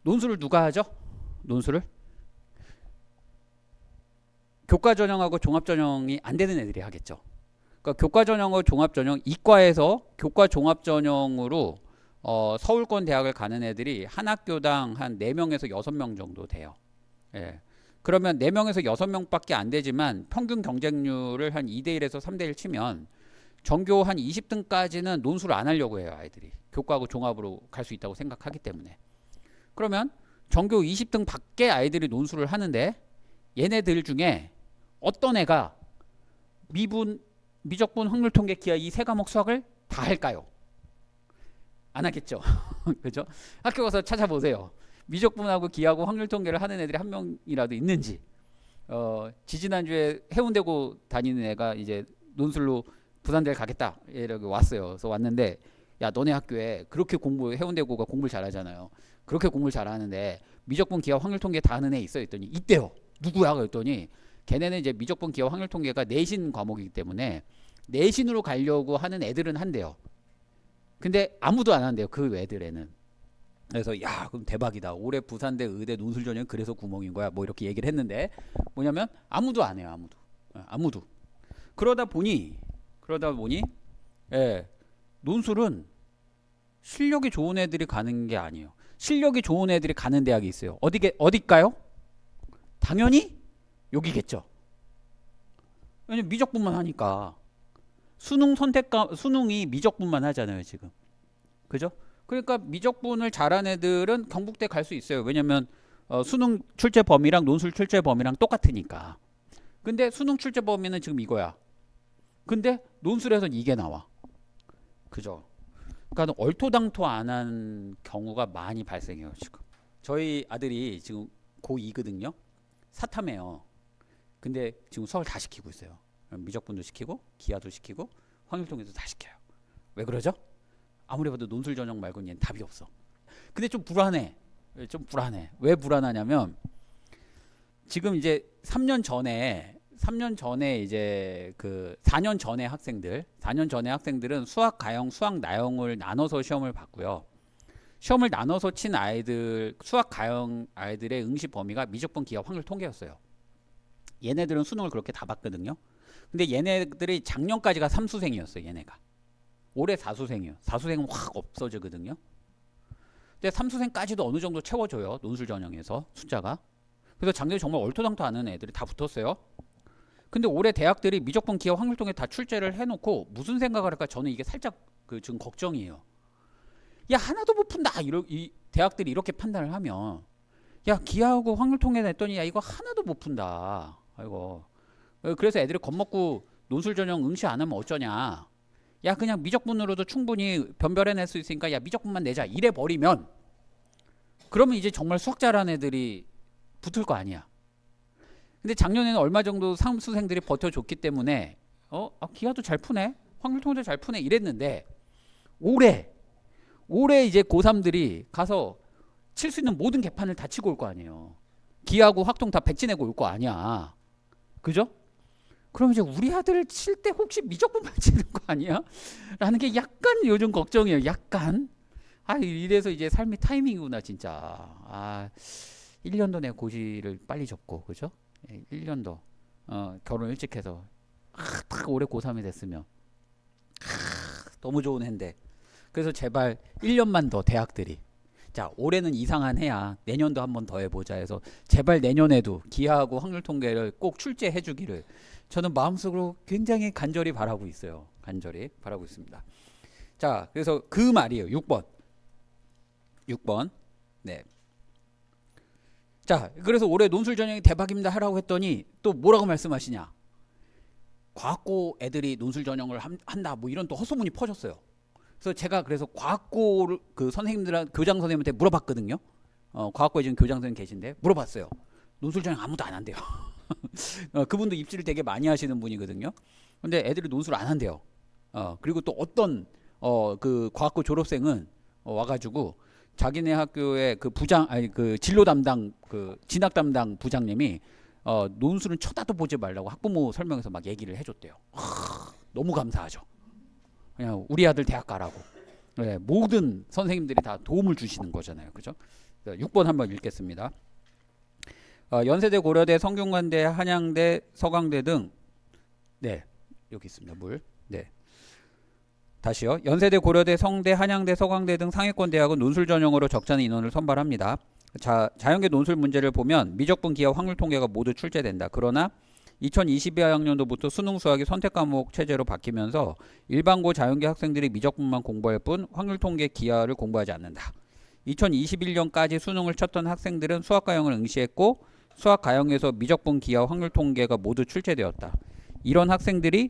논술을 누가 하죠? 논술을 교과 전형하고 종합 전형이 안 되는 애들이 하겠죠. 그러니까 교과 전형하고 종합 전형, 이과에서 교과 종합 전형으로 서울권 대학을 가는 애들이 한 학교당 한 4명에서 6명 정도 돼요. 예. 그러면 4명에서 6명밖에 안 되지만 평균 경쟁률을 한 2대1에서 3대1 치면 전교 한 20등까지는 논술을 안 하려고 해요. 아이들이 교과하고 종합으로 갈 수 있다고 생각하기 때문에. 그러면 전교 20등 밖에 아이들이 논술을 하는데 얘네들 중에 어떤 애가 미적분, 확률통계, 기하 이 3과목 수학을 다 할까요? 안 하겠죠. 그죠? 학교 가서 찾아보세요. 미적분하고 기하고 확률통계를 하는 애들이 한 명이라도 있는지. 지지난주에 해운대고 다니는 애가 이제 논술로 부산대를 가겠다 이렇게 왔어요. 그래서 왔는데, 야, 너네 학교에 그렇게 해운대고가 공부를 잘하잖아요. 그렇게 공부를 잘하는데 미적분, 기하, 확률통계 다 하는 애 있어요? 했더니 있대요. 누구야? 그랬더니 걔네는 이제 미적분, 기하, 확률통계가 내신 과목이기 때문에 내신으로 가려고 하는 애들은 한대요. 근데 아무도 안 한대요. 그 애들에는. 그래서 야, 그럼 대박이다. 올해 부산대 의대 논술 전형 그래서 구멍인 거야. 뭐 이렇게 얘기를 했는데 뭐냐면 아무도 안 해요. 아무도. 그러다 보니 예, 논술은 실력이 좋은 애들이 가는 게 아니에요. 실력이 좋은 애들이 가는 대학이 있어요. 어디일까요? 당연히 여기겠죠. 왜냐면 미적분만 하니까. 수능이 미적분만 하잖아요, 지금. 그죠? 그러니까 미적분을 잘한 애들은 경북대 갈 수 있어요. 왜냐면 수능 출제 범위랑 논술 출제 범위랑 똑같으니까. 근데 수능 출제 범위는 지금 이거야. 근데 논술에선 이게 나와. 그죠? 그러니까 얼토당토 안 한 경우가 많이 발생해요, 지금. 저희 아들이 지금 고2거든요. 사탐해요. 근데 지금 수학을 다 시키고 있어요. 미적분도 시키고 기하도 시키고 확률통계도 다 시켜요. 왜 그러죠? 아무리 봐도 논술 전형 말고는 얘는 답이 없어. 근데 좀 불안해. 왜 불안하냐면 지금 이제 3년 전에 이제 그 4년 전에 학생들은 수학 가형, 수학 나형을 나눠서 시험을 봤고요. 시험을 나눠서 친 아이들, 수학 가형 아이들의 응시 범위가 미적분, 기하, 확률통계였어요. 얘네들은 수능을 그렇게 다 봤거든요. 근데 얘네들이 작년까지가 3수생이었어요. 얘네가. 올해 4수생이에요. 4수생은 확 없어지거든요. 근데 3수생까지도 어느 정도 채워줘요. 논술 전형에서 숫자가. 그래서 작년에 정말 얼토당토 않은 애들이 다 붙었어요. 근데 올해 대학들이 미적분, 기하, 확률통계 다 출제를 해놓고 무슨 생각을 할까? 저는 이게 살짝 지금 걱정이에요. 야, 하나도 못 푼다. 이 대학들이 이렇게 판단을 하면, 야, 기하하고 확률통계 냈더니 야, 이거 하나도 못 푼다. 아이고. 그래서 애들이 겁먹고 논술 전형 응시 안 하면 어쩌냐. 야, 그냥 미적분으로도 충분히 변별해낼 수 있으니까 야, 미적분만 내자. 이래 버리면 그러면 이제 정말 수학 잘하는 애들이 붙을 거 아니야. 근데 작년에는 얼마 정도 상수생들이 버텨줬기 때문에 기하도 잘 푸네, 확률통계도 잘 푸네 이랬는데 올해 이제 고3들이 가서 칠 수 있는 모든 개판을 다 치고 올 거 아니에요. 기하고 확통 다 백지내고 올 거 아니야. 그죠? 그럼 이제 우리 아들 칠 때 혹시 미적분만 치는 거 아니야? 라는 게 약간 요즘 걱정이에요. 약간. 이래서 이제 삶의 타이밍이구나 진짜. 1년도 내 고시를 빨리 접고, 그죠? 1년도 결혼 일찍 해서 딱 올해 고3이 됐으면 너무 좋은 해인데. 그래서 제발 1년만 더 대학들이 자 올해는 이상한 해야 내년도 한 번 더 해보자 해서 제발 내년에도 기하하고 확률 통계를 꼭 출제해 주기를 저는 마음속으로 굉장히 간절히 바라고 있어요. 간절히 바라고 있습니다. 자 그래서 그 말이에요. 6번 네. 자 그래서 올해 논술 전형이 대박입니다 하라고 했더니 또 뭐라고 말씀하시냐, 과학고 애들이 논술 전형을 한다 뭐 이런 또 헛소문이 퍼졌어요. 그래서 제가 그래서 과학고 그 선생님들한 교장 선생님한테 물어봤거든요. 과학고에 지금 교장 선생님 계신데 물어봤어요. 논술 전형 아무도 안 한대요. 그분도 입시를 되게 많이 하시는 분이거든요. 근데 애들이 논술 안 한대요. 그리고 또 어떤 그 과학고 졸업생은 와가지고 자기네 학교의 그 부장 아니 그 진로 담당 그 진학 담당 부장님이 논술은 쳐다도 보지 말라고 학부모 설명해서 막 얘기를 해줬대요. 너무 감사하죠. 그냥 우리 아들 대학 가라고. 네, 모든 선생님들이 다 도움을 주시는 거잖아요. 그죠? 6번 한번 읽겠습니다. 연세대, 고려대, 성균관대, 한양대, 서강대 등 네, 여기 있습니다. 물. 네. 다시요. 연세대, 고려대, 성대, 한양대, 서강대 등 상위권 대학은 논술 전형으로 적잖은 인원을 선발합니다. 자연계 논술 문제를 보면 미적분, 기하, 확률 통계가 모두 출제된다. 그러나 2022학년도부터 수능 수학이 선택 과목 체제로 바뀌면서 일반고 자연계 학생들이 미적분만 공부할 뿐 확률 통계, 기하를 공부하지 않는다. 2021년까지 수능을 쳤던 학생들은 수학 가형을 응시했고 수학 가형에서 미적분, 기하, 확률 통계가 모두 출제되었다. 이런 학생들이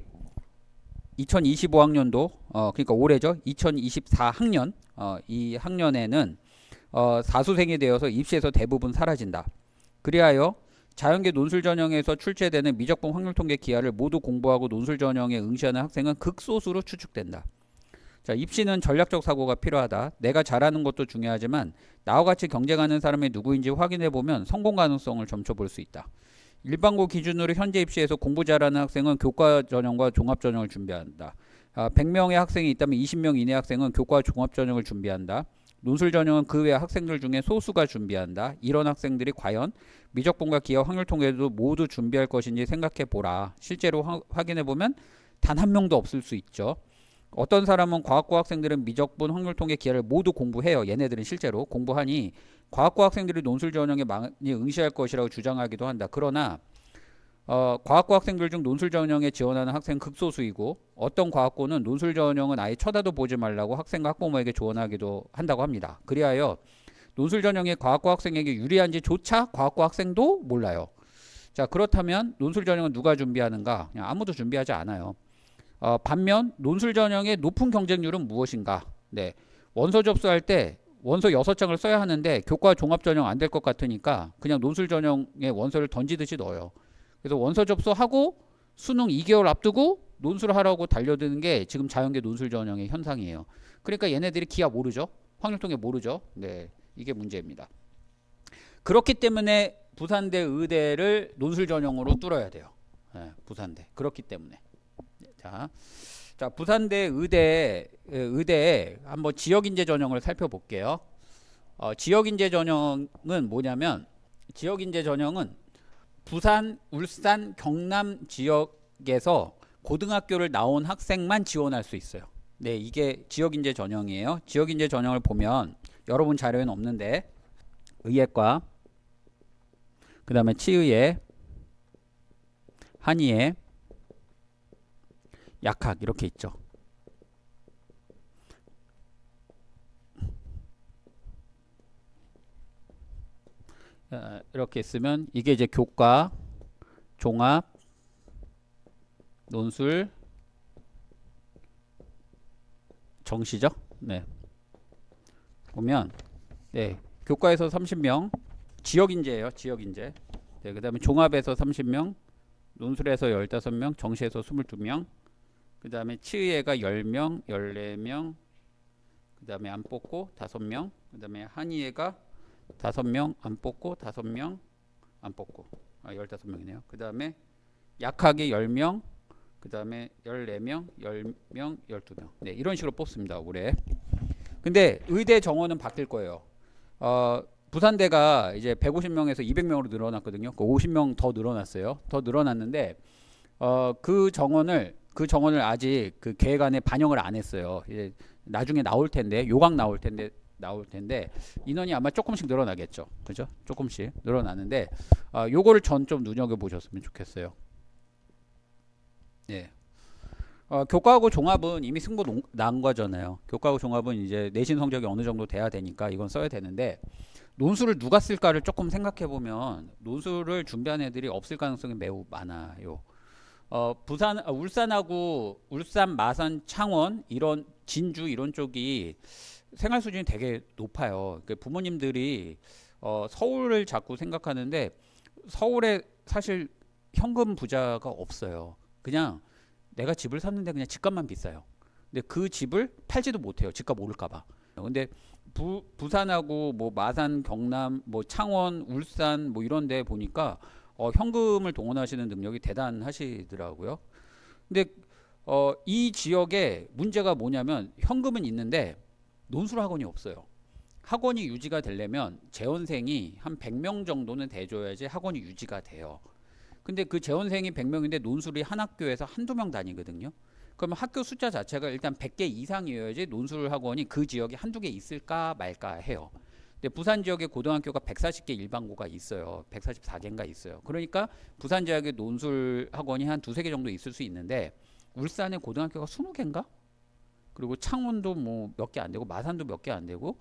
2025학년도 그러니까 올해죠. 2024학년 이 학년에는 사수생이 되어서 입시에서 대부분 사라진다. 그리하여 자연계 논술 전형에서 출제되는 미적분, 확률 통계, 기하를 모두 공부하고 논술 전형에 응시하는 학생은 극소수로 추측된다. 자, 입시는 전략적 사고가 필요하다. 내가 잘하는 것도 중요하지만 나와 같이 경쟁하는 사람이 누구인지 확인해 보면 성공 가능성을 점쳐볼 수 있다. 일반고 기준으로 현재 입시에서 공부 잘하는 학생은 교과 전형과 종합 전형을 준비한다. 100명의 학생이 있다면 20명 이내 학생은 교과 종합 전형을 준비한다. 논술 전형은 그 외 학생들 중에 소수가 준비한다. 이런 학생들이 과연 미적분과 기하, 확률 통계도 모두 준비할 것인지 생각해 보라. 실제로 확인해 보면 단 한 명도 없을 수 있죠. 어떤 사람은 과학고 학생들은 미적분, 확률 통계, 기하를 모두 공부해요. 얘네들은 실제로 공부하니 과학고 학생들이 논술 전형에 많이 응시할 것이라고 주장하기도 한다. 그러나 과학고 학생들 중 논술 전형에 지원하는 학생 극소수이고 어떤 과학고는 논술 전형은 아예 쳐다도 보지 말라고 학생과 학부모에게 조언하기도 한다고 합니다. 그리하여 논술 전형이 과학고 학생에게 유리한지조차 과학고 학생도 몰라요. 자, 그렇다면 논술 전형은 누가 준비하는가? 그냥 아무도 준비하지 않아요. 반면 논술 전형의 높은 경쟁률은 무엇인가? 네, 원서 접수할 때 원서 6장을 써야 하는데 교과 종합 전형 안 될 것 같으니까 그냥 논술 전형에 원서를 던지듯이 넣어요. 그래서 원서 접수하고 수능 2개월 앞두고 논술을 하라고 달려드는 게 지금 자연계 논술 전형의 현상이에요. 그러니까 얘네들이 기하 모르죠. 확률 통계 모르죠. 네, 이게 문제입니다. 그렇기 때문에 부산대, 의대를 논술 전형으로 뚫어야 돼요. 네, 부산대. 그렇기 때문에. 자, 부산대, 의대에 한번 지역인재 전형을 살펴볼게요. 지역인재 전형은 뭐냐면 지역인재 전형은 부산, 울산, 경남 지역에서 고등학교를 나온 학생만 지원할 수 있어요. 네, 이게 지역인재 전형이에요. 지역인재 전형을 보면 여러분 자료에는 없는데 의예과, 그 다음에 치의예, 한의예, 약학 이렇게 있죠. 이렇게 있으면 이게 이제 교과, 종합, 논술, 정시죠. 네. 보면 네, 교과에서 30명, 지역인재예요. 지역인재. 네, 그다음에 종합에서 30명, 논술에서 15명, 정시에서 22명. 그다음에 치의예가 10명, 14명. 그다음에 안 뽑고 5명. 그다음에 한의예가 5명 안 뽑고 5명 안 뽑고 15명이네요. 그 다음에 약학이 10명, 그 다음에 14명, 10명, 12명. 네, 이런 식으로 뽑습니다. 올해. 근데 의대 정원은 바뀔 거예요. 부산대가 이제 150명에서 200명으로 늘어났거든요. 그 50명 더 늘어났어요. 더 늘어났는데 그 정원을 아직 그 계획안에 반영을 안 했어요. 이제 나중에 나올 텐데 요강 나올 텐데 인원이 아마 조금씩 늘어나겠죠. 그죠? 조금씩 늘어나는데 요거를 전 좀 눈여겨 보셨으면 좋겠어요. 예. 교과하고 종합은 이미 승부 난 거잖아요. 교과하고 종합은 이제 내신 성적이 어느 정도 돼야 되니까 이건 써야 되는데 논술을 누가 쓸까를 조금 생각해 보면 논술을 준비한 애들이 없을 가능성이 매우 많아요. 울산하고 울산, 마산, 창원 이런 진주 이런 쪽이 생활 수준이 되게 높아요. 그러니까 부모님들이 서울을 자꾸 생각하는데 서울에 사실 현금 부자가 없어요. 그냥 내가 집을 샀는데 그냥 집값만 비싸요. 근데 그 집을 팔지도 못해요. 집값 오를까봐. 근데 부산하고 뭐 마산, 경남, 뭐 창원, 울산 뭐 이런데 보니까 현금을 동원하시는 능력이 대단하시더라고요. 근데 이 지역에 문제가 뭐냐면 현금은 있는데 논술 학원이 없어요. 학원이 유지가 되려면 재원생이 한 100명 정도는 돼줘야지 학원이 유지가 돼요. 근데 그 재원생이 100명인데 논술이 한 학교에서 한두 명 다니거든요. 그러면 학교 숫자 자체가 일단 100개 이상이어야지 논술 학원이 그 지역에 한두 개 있을까 말까 해요. 근데 부산 지역에 고등학교가 140개 일반고가 있어요. 144개인가 있어요. 그러니까 부산 지역에 논술 학원이 한 두세 개 정도 있을 수 있는데 울산에 고등학교가 20개인가? 그리고 창원도 뭐 몇 개 안 되고 마산도 몇 개 안 되고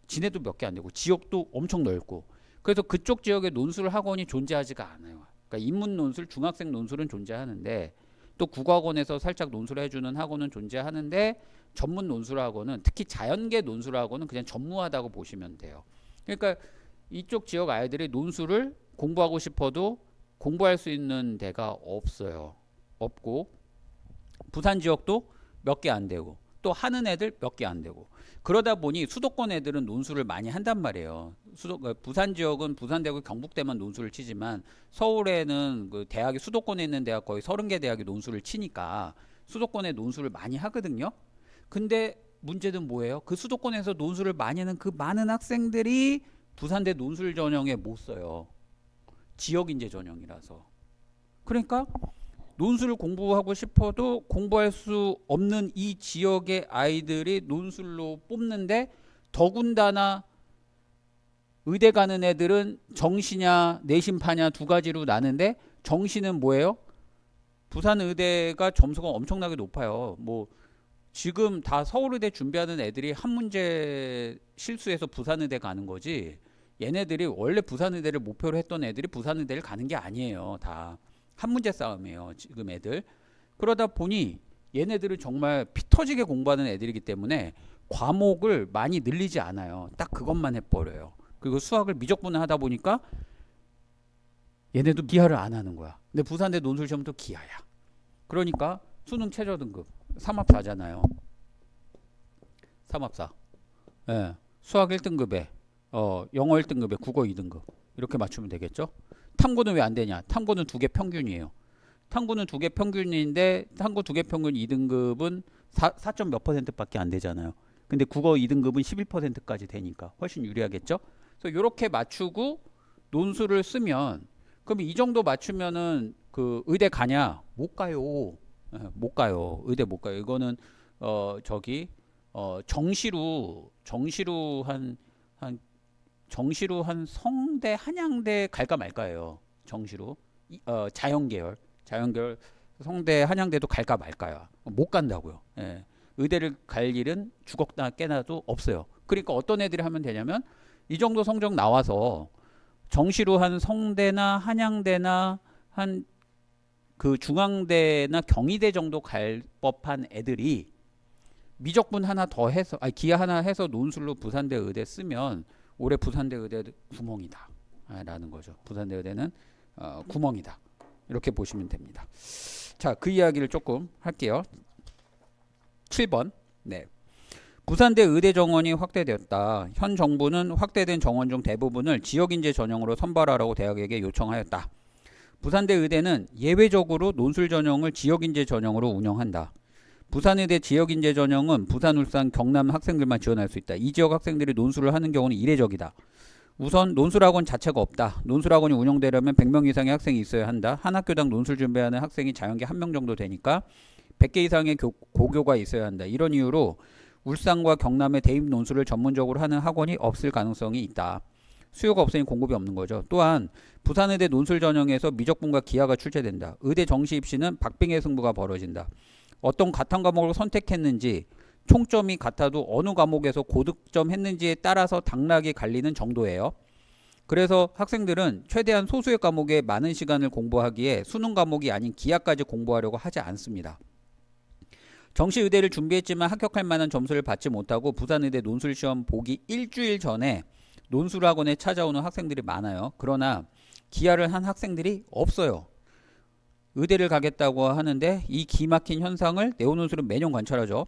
진해도 몇 개 안 되고 지역도 엄청 넓고 그래서 그쪽 지역에 논술 학원이 존재하지가 않아요. 그러니까 인문 논술, 중학생 논술은 존재하는데 또 국어학원에서 살짝 논술을 해주는 학원은 존재하는데 전문 논술 학원은 특히 자연계 논술 학원은 그냥 전무하다고 보시면 돼요. 그러니까 이쪽 지역 아이들이 논술을 공부하고 싶어도 공부할 수 있는 데가 없어요. 없고 부산 지역도 몇 개 안 되고 또 하는 애들 몇 개 안 되고 그러다 보니 수도권 애들은 논술을 많이 한단 말이에요. 부산 지역은 부산대고 경북대만 논술을 치지만 서울에는 그 대학이 수도권에 있는 대학 거의 30개 대학이 논술을 치니까 수도권에 논술을 많이 하거든요. 근데 문제는 뭐예요? 그 수도권에서 논술을 많이 하는 그 많은 학생들이 부산대 논술 전형에 못 써요. 지역인재 전형이라서. 그러니까 논술을 공부하고 싶어도 공부할 수 없는 이 지역의 아이들이 논술로 뽑는데 더군다나 의대 가는 애들은 정시냐 내신파냐 두 가지로 나는데 정시는 뭐예요? 부산 의대가 점수가 엄청나게 높아요. 뭐 지금 다 서울의대 준비하는 애들이 한 문제 실수해서 부산의대 가는 거지 얘네들이 원래 부산의대를 목표로 했던 애들이 부산의대를 가는 게 아니에요. 다 한 문제 싸움이에요. 지금 애들. 그러다 보니 얘네들은 정말 피 터지게 공부하는 애들이기 때문에 과목을 많이 늘리지 않아요. 딱 그것만 해버려요. 그리고 수학을 미적분을 하다 보니까 얘네도 기하를 안 하는 거야. 근데 부산대 논술 시험도 기하야. 그러니까 수능 최저 등급 3합4잖아요. 3합4. 예. 수학 1등급에 영어 1등급에 국어 2등급. 이렇게 맞추면 되겠죠? 탐구는 왜 안 되냐? 탐구는 2개 평균이에요. 탐구는 2개 평균인데 탐구 2개 평균 2등급은 4점 몇 %밖에 안 되잖아요. 근데 국어 2등급은 11%까지 되니까 훨씬 유리하겠죠? 그래서 이렇게 맞추고 논술을 쓰면 그럼 이 정도 맞추면은 그 의대 가냐? 못 가요. 못 가요. 의대 못 가요. 이거는 정시로 한 성대 한양대 갈까 말까예요. 정시로 자연계열 성대 한양대도 갈까 말까요. 못 간다고요. 예. 의대를 갈 일은 죽었나 깨나도 없어요. 그러니까 어떤 애들이 하면 되냐면 이 정도 성적 나와서 정시로 한 성대나 한양대나 한 그 중앙대나 경희대 정도 갈 법한 애들이 미적분 하나 더 해서 기하 하나 해서 논술로 부산대 의대 쓰면 올해 부산대 의대 구멍이다 라는 거죠. 부산대 의대는 구멍이다. 이렇게 보시면 됩니다. 자, 그 이야기를 조금 할게요. 7번. 네. 부산대 의대 정원이 확대되었다. 현 정부는 확대된 정원 중 대부분을 지역인재 전형으로 선발하라고 대학에게 요청하였다. 부산대 의대는 예외적으로 논술 전형을 지역인재 전형으로 운영한다. 부산의대 지역인재 전형은 부산, 울산, 경남 학생들만 지원할 수 있다. 이 지역 학생들이 논술을 하는 경우는 이례적이다. 우선 논술학원 자체가 없다. 논술학원이 운영되려면 100명 이상의 학생이 있어야 한다. 한 학교당 논술 준비하는 학생이 자연계 1명 정도 되니까 100개 이상의 고교가 있어야 한다. 이런 이유로 울산과 경남의 대입 논술을 전문적으로 하는 학원이 없을 가능성이 있다. 수요가 없으니 공급이 없는 거죠. 또한 부산의대 논술 전형에서 미적분과 기하가 출제된다. 의대 정시 입시는 박빙의 승부가 벌어진다. 어떤 같은 과목을 선택했는지 총점이 같아도 어느 과목에서 고득점 했는지에 따라서 당락이 갈리는 정도예요. 그래서 학생들은 최대한 소수의 과목에 많은 시간을 공부하기에 수능 과목이 아닌 기하까지 공부하려고 하지 않습니다. 정시의대를 준비했지만 합격할 만한 점수를 받지 못하고 부산의대 논술시험 보기 일주일 전에 논술학원에 찾아오는 학생들이 많아요. 그러나 기하를 한 학생들이 없어요. 의대를 가겠다고 하는데 이 기막힌 현상을 네오논술은 매년 관찰하죠.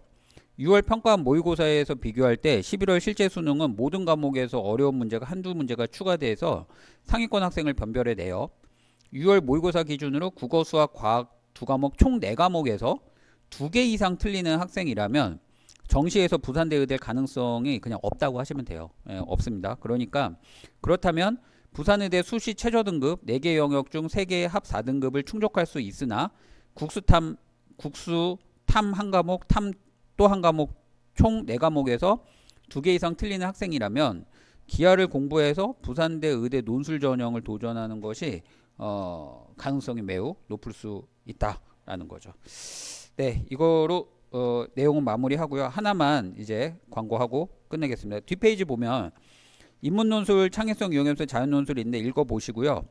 6월 평가 모의고사에서 비교할 때 11월 실제 수능은 모든 과목에서 어려운 문제가 한두 문제가 추가돼서 상위권 학생을 변별해내요. 6월 모의고사 기준으로 국어, 수학, 과학 두 과목 총 4과목에서 2개 이상 틀리는 학생이라면 정시에서 부산대 의대 가능성이 그냥 없다고 하시면 돼요. 없습니다. 그러니까 그렇다면 부산의대 수시 최저 등급 4개 영역 중 3개의 합 4등급을 충족할 수 있으나 국수탐 한 과목, 탐 또 한 과목 총 4과목에서 2개 이상 틀리는 학생이라면 기하를 공부해서 부산대 의대 논술 전형을 도전하는 것이 가능성이 매우 높을 수 있다라는 거죠. 네, 이거로 내용은 마무리하고요. 하나만 이제 광고하고 끝내겠습니다. 뒷페이지 보면 인문논술 창의성 이용해서 자연논술이 있는데 읽어보시고요.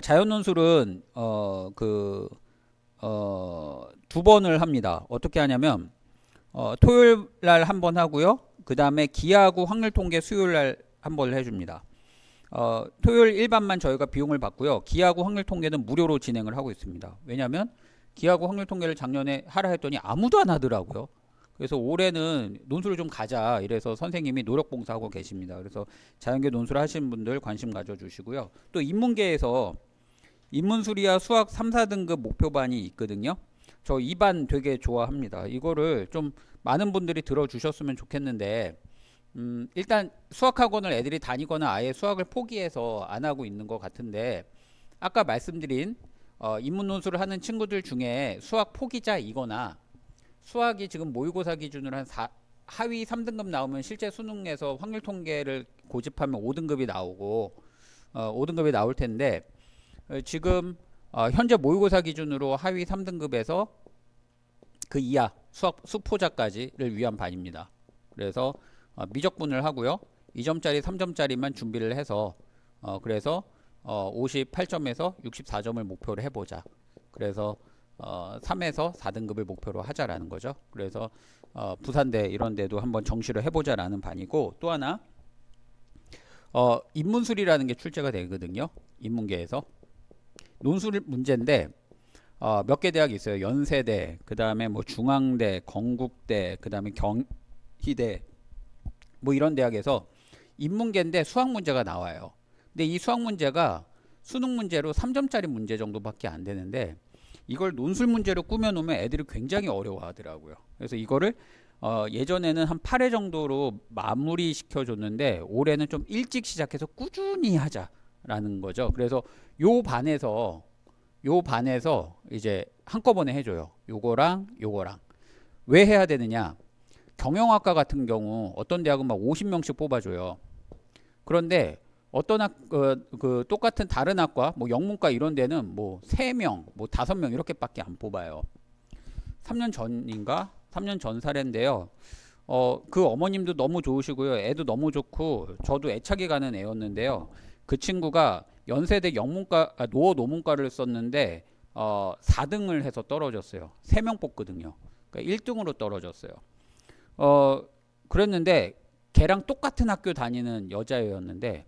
자연논술은 두 번을 합니다. 어떻게 하냐면 토요일 날 한 번 하고요. 그 다음에 기하고 확률통계 수요일 날 한 번 해줍니다. 토요일 일반만 저희가 비용을 받고요. 기하고 확률통계는 무료로 진행을 하고 있습니다. 왜냐하면 기하고 확률통계를 작년에 하라 했더니 아무도 안 하더라고요. 그래서 올해는 논술을 좀 가자 이래서 선생님이 노력봉사하고 계십니다. 그래서 자연계 논술 하시는 분들 관심 가져주시고요. 또 인문계에서 인문수리와 수학 3, 4등급 목표반이 있거든요. 저 이 반 되게 좋아합니다. 이거를 좀 많은 분들이 들어주셨으면 좋겠는데 일단 수학학원을 애들이 다니거나 아예 수학을 포기해서 안 하고 있는 것 같은데 아까 말씀드린 인문논술을 하는 친구들 중에 수학 포기자이거나 수학이 지금 모의고사 기준으로 한 하위 3등급 나오면 실제 수능에서 확률통계를 고집하면 5등급이 나오고 5등급이 나올 텐데 지금 현재 모의고사 기준으로 하위 3등급에서 그 이하 수학 수포자까지를 위한 반입니다. 그래서 미적분을 하고요. 2점짜리 3점짜리만 준비를 해서 그래서 58점에서 64점을 목표로 해보자. 그래서 3에서 4등급을 목표로 하자라는 거죠. 그래서 부산대 이런 데도 한번 정시를 해보자라는 반이고 또 하나 인문술이라는 게 출제가 되거든요. 인문계에서 논술 문제인데 몇 개 대학이 있어요. 연세대, 그 다음에 뭐 중앙대, 건국대, 그 다음에 경희대 뭐 이런 대학에서 인문계인데 수학 문제가 나와요. 근데 이 수학 문제가 수능 문제로 3점짜리 문제 정도밖에 안 되는데 이걸 논술 문제로 꾸며놓으면 애들이 굉장히 어려워하더라고요. 그래서 이거를 예전에는 한 8회 정도로 마무리 시켜줬는데 올해는 좀 일찍 시작해서 꾸준히 하자라는 거죠. 그래서 요 반에서 이제 한꺼번에 해줘요. 요거랑 왜 해야 되느냐? 경영학과 같은 경우 어떤 대학은 막 50명씩 뽑아줘요. 그런데 어떤 그 똑같은 다른 학과 뭐 영문과 이런 데는 뭐 3명 뭐 5명 이렇게밖에 안 뽑아요. 3년 전 사례인데요. 그 어머님도 너무 좋으시고요. 애도 너무 좋고 저도 애착이 가는 애였는데요. 그 친구가 연세대 영문과 노문과를 썼는데 4등을 해서 떨어졌어요. 3명 뽑거든요. 그러니까 1등으로 떨어졌어요. 그랬는데 걔랑 똑같은 학교 다니는 여자애였는데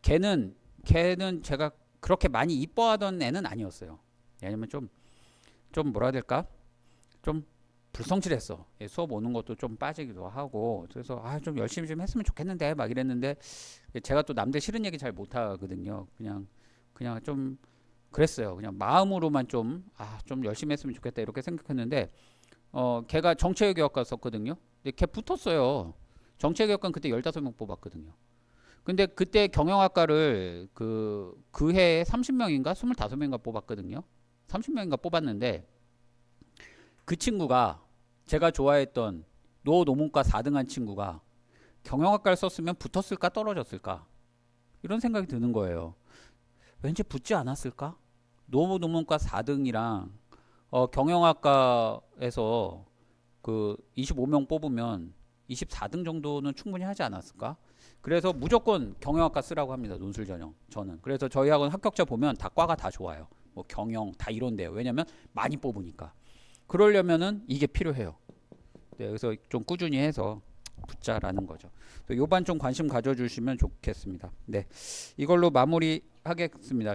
걔는 제가 그렇게 많이 이뻐하던 애는 아니었어요. 왜냐면 좀 뭐라 해야 될까? 좀 불성실했어. 수업 오는 것도 좀 빠지기도 하고 그래서 좀 열심히 좀 했으면 좋겠는데 막 이랬는데 제가 또 남들 싫은 얘기 잘 못하거든요. 그냥 좀 그랬어요. 그냥 마음으로만 좀 열심히 했으면 좋겠다 이렇게 생각했는데 걔가 정치외교학과 썼거든요. 근데 걔 붙었어요. 정치외교학과는 그때 15명 뽑았거든요. 근데 그때 경영학과를 그 해에 30명인가 25명인가 뽑았거든요. 30명인가 뽑았는데 그 친구가 제가 좋아했던 노문과 4등한 친구가 경영학과를 썼으면 붙었을까 떨어졌을까 이런 생각이 드는 거예요. 왠지 붙지 않았을까? 노문과 4등이랑 경영학과에서 그 25명 뽑으면 24등 정도는 충분히 하지 않았을까? 그래서 무조건 경영학과 쓰라고 합니다. 논술 전형 저는. 그래서 저희 학원 합격자 보면 다 과가 다 좋아요. 뭐 경영 다 이런데요. 왜냐면 많이 뽑으니까. 그러려면은 이게 필요해요. 네, 그래서 좀 꾸준히 해서 붙자라는 거죠. 요반 좀 관심 가져주시면 좋겠습니다. 네, 이걸로 마무리하겠습니다.